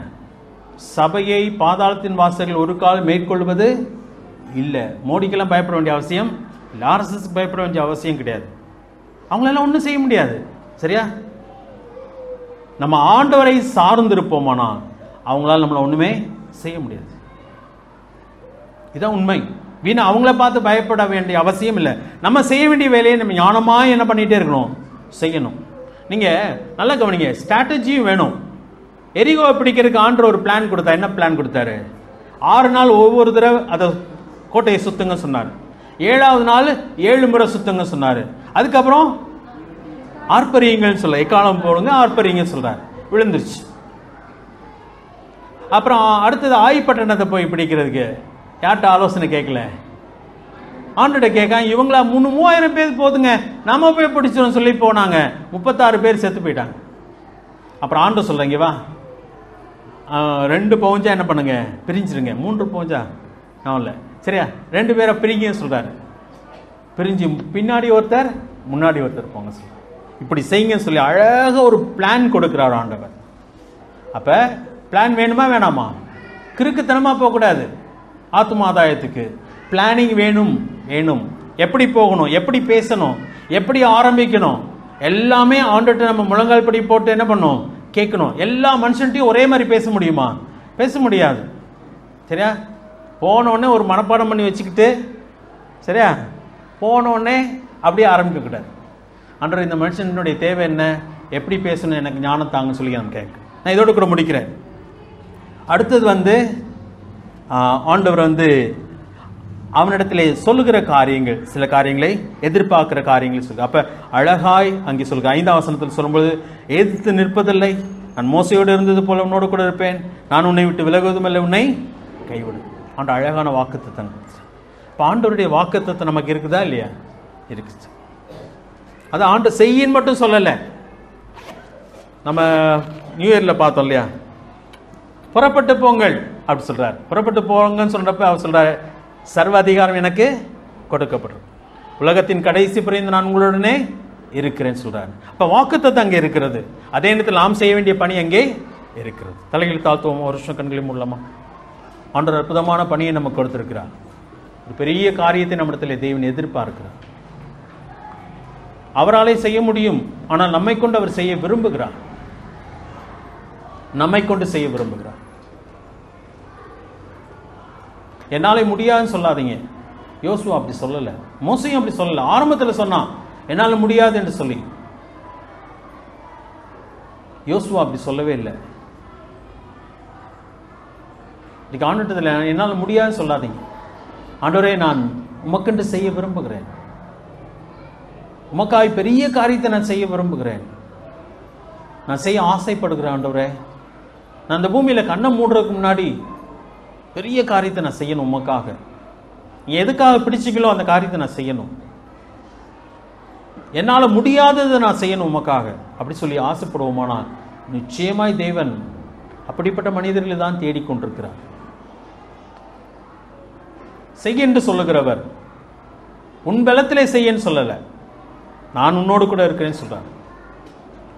சபையை பாதாளத்தின் வாசல்கள் ஒரு கால் மேற்கொள்வது இல்லை. மோடிக்கெல்லாம் பயப்பட வேண்டிய அவசியம் இல்லை, ஆர்எஸ்எஸ்க்கு பயப்பட வேண்டிய அவசியம் கிடையாது. அவங்களெல்லாம் ஒன்றும் செய்ய முடியாது. சரியா? நம்ம ஆண்டவரை சார்ந்திருப்போமானா அவங்களால நம்மளை ஒன்றுமே செய்ய முடியாது. இதுதான் உண்மை. வீணா அவங்கள பார்த்து பயப்பட வேண்டிய அவசியம் இல்லை. நம்ம செய்ய வேண்டிய வேலையை நம்ம ஞானமாக என்ன பண்ணிகிட்டே இருக்கணும், செய்யணும். நீங்கள் நல்லா கவனிங்க, ஸ்ட்ராட்டஜியும் வேணும். எரிகோவை பிடிக்கிறதுக்கு ஆண்டவர் ஒரு பிளான் கொடுத்தா. என்ன பிளான் கொடுத்தாரு? 6 நாள் ஒவ்வொரு தடவை அதை கோட்டையை சுத்துங்க சொன்னார். 7வது நாள் 7 முறை சுத்துங்க சொன்னார். அதுக்கப்புறம் ஆர்ப்பரியுங்கள் சொல்ல, எக்காலம் போடுங்க ஆர்ப்பரியுங்க சொல்றார். விழுந்துருச்சு. அப்புறம் அடுத்தது ஆய்பட்டணத்தை போய் பிடிக்கிறதுக்கு யார்கிட்ட ஆலோசனை கேட்கல, ஆண்டுகிட்ட கேட்க, இவங்களா 3000 பேர் போதுங்க, நாம போய் பிடிச்சோம் சொல்லி போனாங்க. 36 பேர் செத்து போயிட்டாங்க. அப்புறம் ஆண்டு சொல்றீங்க, வா 2 பவுஞ்சா என்ன பண்ணுங்க, பிரிஞ்சிருங்க. 3 பவுஞ்சா நான் இல்லை, சரியா 2 பேரை பிரிங்க சொல்றாரு. பிரிஞ்சு பின்னாடி ஒருத்தர் முன்னாடி ஒருத்தர் போங்க சொல்றாரு. இப்படி செய்யுங்க சொல்லி அழகாக ஒரு பிளான் கொடுக்கிறார் ஆண்டவர். அப்ப பிளான் வேணுமா வேணாமா? கிறுக்குத்தனமா போகக்கூடாது. ஆத்மாதாயத்துக்கு பிளானிங் வேணும். வேணும். எப்படி போகணும், எப்படி பேசணும், எப்படி ஆரம்பிக்கணும், எல்லாமே ஆண்டுகிட்ட நம்ம முழங்கால் படி போட்டு என்ன பண்ணணும், கேட்கணும். எல்லா மனுஷன்ட்டையும் ஒரே மாதிரி பேச முடியுமா? பேச முடியாது. சரியா? போனோடனே ஒரு மனப்பாடம் பண்ணி வச்சுக்கிட்டு, சரியா, போனோடனே அப்படியே ஆரம்பிக்கக்கூடாது. ஆண்டவர், இந்த மனுஷனுடைய தேவை என்ன, எப்படி பேசணும், எனக்கு ஞானம் தாங்க சொல்லி நான் கேட்க. நான் இதோடு கூட முடிக்கிறேன். அடுத்தது ஆண்டவர் அவனிடத்திலே சொல்லுகிற காரியங்கள், சில காரியங்களை எதிர்பார்க்கிற காரியங்கள் சொல்லுங்க. அப்ப அழகாய் அங்கே சொல்லுங்க. 5ஆம் வசனத்தில் சொல்லும்போது, எதிர்த்து நிற்பதில்லை, நான் மோசையோடு இருந்தது போல உன்னோடு கூட இருப்பேன், நான் உன்னை விட்டு விலகுவதும் இல்லை, உன்னை கைவிடும். ஆண்டு அழகான வாக்குத்தத்தம். இப்போ ஆண்டவருடைய வாக்குத்தத்தம் நமக்கு இருக்குதா இல்லையா? இருக்குது. அது ஆண்டு செய்யின்னு மட்டும் சொல்லலை. நம்ம நியூ இயர்ல பார்த்தோம் இல்லையா, புறப்பட்டு போங்கள் அப்படி சொல்றாரு. புறப்பட்டு போங்கன்னு சொல்றப்ப அவர் சொல்றாரு, சர்வ அதிகாரம் எனக்கு கொடுக்கப்படும், உலகத்தின் கடைசி பிரிந்து நான் உங்களுடனே இருக்கிறேன்னு சொல்றாரு. அப்ப வாக்குத்தத்தம் அங்கே இருக்கிறது. அதே நேரத்தில் நாம் செய்ய வேண்டிய பணி அங்கே இருக்கிறது. தலைகள் தாழ்த்துவோம், ஒரு வருஷம் கண்களையும் மூடலாமா? ஆண்டவர் அற்புதமான பணியை நமக்கு கொடுத்திருக்கிறார். ஒரு பெரிய காரியத்தை நம்மிடத்தில் தேவன் எதிர்பார்க்கிறார். அவராலே செய்ய முடியும், ஆனால் நம்மை கொண்டு அவர் செய்ய விரும்புகிறார். நம்மை கொண்டு செய்ய விரும்புகிறார். என்னாலே முடியாதுன்னு சொல்லாதீங்க. யோசுவா அப்படி சொல்லல, மோசையும் அப்படி சொல்லல. ஆரம்பத்தில் சொன்னான் என்னால முடியாது என்று சொல்லி. யோசுவா அப்படி சொல்லவே இல்லை. இன்னைக்கு ஆண்டவரத்துல என்னால் முடியாதுன்னு சொல்லாதீங்க. ஆண்டவரே, நான் உமக்கென்று செய்ய விரும்புகிறேன், உமக்காய் பெரிய காரியத்தை நான் செய்ய விரும்புகிறேன், நான் செய்ய ஆசைப்படுகிறேன். ஆண்டவரே, நான் இந்த பூமியில கண்ணை மூடுறதுக்கு முன்னாடி பெரிய காரியத்தை நான் செய்யணும் உமக்காக. நீ எதுக்காக பிடிச்சிக்கலோ அந்த காரியத்தை நான் செய்யணும். என்னால் முடியாததை நான் செய்யணும் உமக்காக அப்படி சொல்லி ஆசைப்படுவோமானால் நிச்சயமாய் தேவன் அப்படிப்பட்ட மனிதர்களை தான் தேடிக்கொண்டிருக்கிறார். செய்ய என்று சொல்லுகிறவர் உன் பலத்திலே செய்யன்னு சொல்லலை, நான் உன்னோடு கூட இருக்கிறேன்னு சொல்றார்.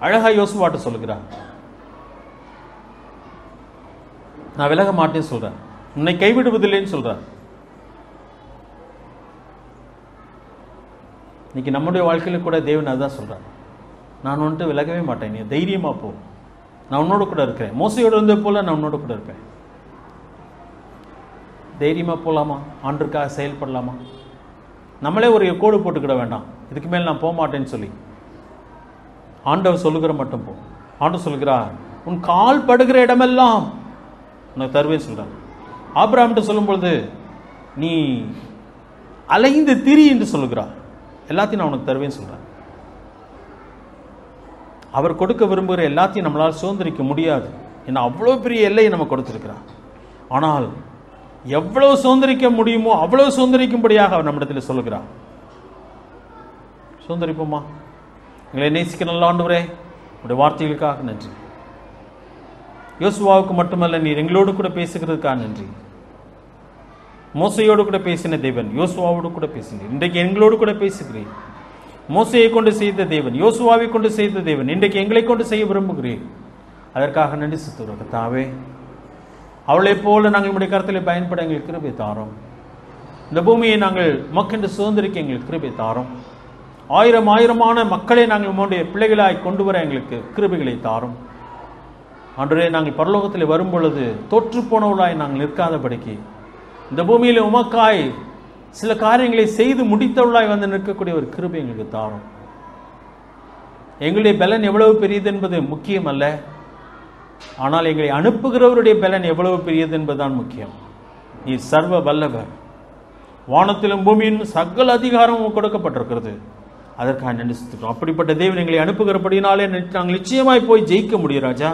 அழகா யோசுவாட்ட சொல்லுகிறார், நான் விலக மாட்டேன்னு சொல்றேன், உன்னை கைவிடுவதில்லைன்னு சொல்றார். இன்னைக்கு நம்முடைய வாழ்க்கையில கூட தேவன் அதுதான் சொல்றார், நான் வந்துட்டு விலகவே மாட்டேன், நீ தைரியமா போ, நான் உன்னோடு கூட இருக்கிறேன். மோசையோடு இருந்த போல நான் உன்னோடு கூட இருப்பேன். தைரியமா போகலாமா? ஆண்டுக்காக செயல்படலாமா? நம்மளே ஒரு கோடு போட்டுக்கிட வேண்டாம், இதுக்கு மேல் நான் போக மாட்டேன்னு சொல்லி. ஆண்டவர் சொல்லுகிற மட்டும் போ. ஆண்டவர் சொல்லுகிறார், உன் கால் படுகிற இடமெல்லாம் உனக்கு தருவேன்னு சொல்றார். ஆபிரகாம்கிட்ட சொல்லும் பொழுது நீ அலைந்து திரி என்று சொல்லுகிறார், எல்லாத்தையும் நான் உனக்கு தருவேன்னு சொல்றேன். அவர் கொடுக்க விரும்புகிற எல்லாத்தையும் நம்மளால் சுதந்திரிக்க முடியாது, ஏன்னா அவ்வளோ பெரிய எல்லையை நம்ம கொடுத்திருக்கிறார். ஆனால் எவ்வளவு சுதந்திரிக்க முடியுமோ அவ்வளவு சுதந்திரிக்கும்படியாக அவர் நம்மிடத்தில் சொல்லுகிறார். சுதந்திரிப்போமா? எங்களை நேசிக்க நல்ல ஆண்டவரே, உடைய வார்த்தைகளுக்காக நன்றி. யோசுவாவுக்கு மட்டுமல்ல, நீர் எங்களோடு கூட பேசுகிறதுக்காக நன்றி. மோசையோடு கூட பேசின தேவன் யோசுவாவோடு கூட பேசினீர், இன்றைக்கு எங்களோடு கூட பேசுகிறீர். மோசையை கொண்டு செய்த தேவன், யோசுவாவை கொண்டு செய்த தேவன், இன்றைக்கு எங்களை கொண்டு செய்ய விரும்புகிறீர். அதற்காக நன்றி செலுத்துகிறோம் கர்த்தாவே. அவளை போல நாங்கள் நம்முடைய கருத்தில் பயன்பட எங்களுக்கு கிருபை தாரோம். இந்த பூமியை நாங்கள் மக்கென்று சுதந்திரிக்க எங்களுக்கு கிருபை தாரோம். ஆயிரமான மக்களை நாங்கள் உம்முடைய பிள்ளைகளாய் கொண்டு வர எங்களுக்கு கிருபைகளை தாரும். ஆண்டவரே, நாங்கள் பரலோகத்தில் வரும் பொழுது தோற்று போனவர்களாய் நாங்கள் நிற்காதபடிக்கு இந்த பூமியில் உமக்காய் சில காரியங்களை செய்து முடித்தவர்களாய் வந்து நிற்கக்கூடிய ஒரு கிருபை எங்களுக்கு தாரும். எங்களுடைய பலன் எவ்வளவு பெரியது என்பது முக்கியம் அல்ல, ஆனால் எங்களை அனுப்புகிறவருடைய பலன் எவ்வளவு பெரியது என்பதுதான் முக்கியம். நீ சர்வ வல்லவர், வானத்திலும் பூமியிலும் சகல அதிகாரமும் கொடுக்கப்பட்டிருக்கிறது. அதற்காக நன்றி செலுத்துகிறோம். அப்படிப்பட்ட தேவன் எங்களை அனுப்புகிறபடினாலே நாங்கள் நிச்சயமாய் போய் ஜெயிக்க முடியும் ராஜா.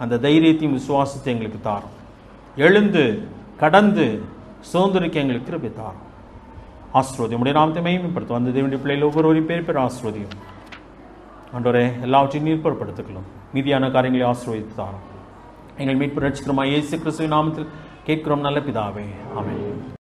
அந்த தைரியத்தையும் விசுவாசத்தை எங்களுக்கு தாரும். எழுந்து கடந்து சுதந்திரிக்க எங்களுக்கு கிருபை தாரும். ஆசீர்வதியும் உடைய நாமத்தை மகிமைப்படுத்தும். அந்த தேவனுடைய பிள்ளைகள் ஒவ்வொருவரையும் பேர் ஆசீர்வதியும். ஆண்டவரே, எல்லாவற்றையும் நீர் பொறுப்படுத்திக்கலாம். மீதியான காரியங்களை ஆசீர்வதித்து தாரும். எங்கள் மீட்பு ரட்சிக்கிறோமா இயேசு கிறிஸ்துவின் நாமத்தில் கேட்கிறோம் நல்ல பிதாவே, ஆமென்.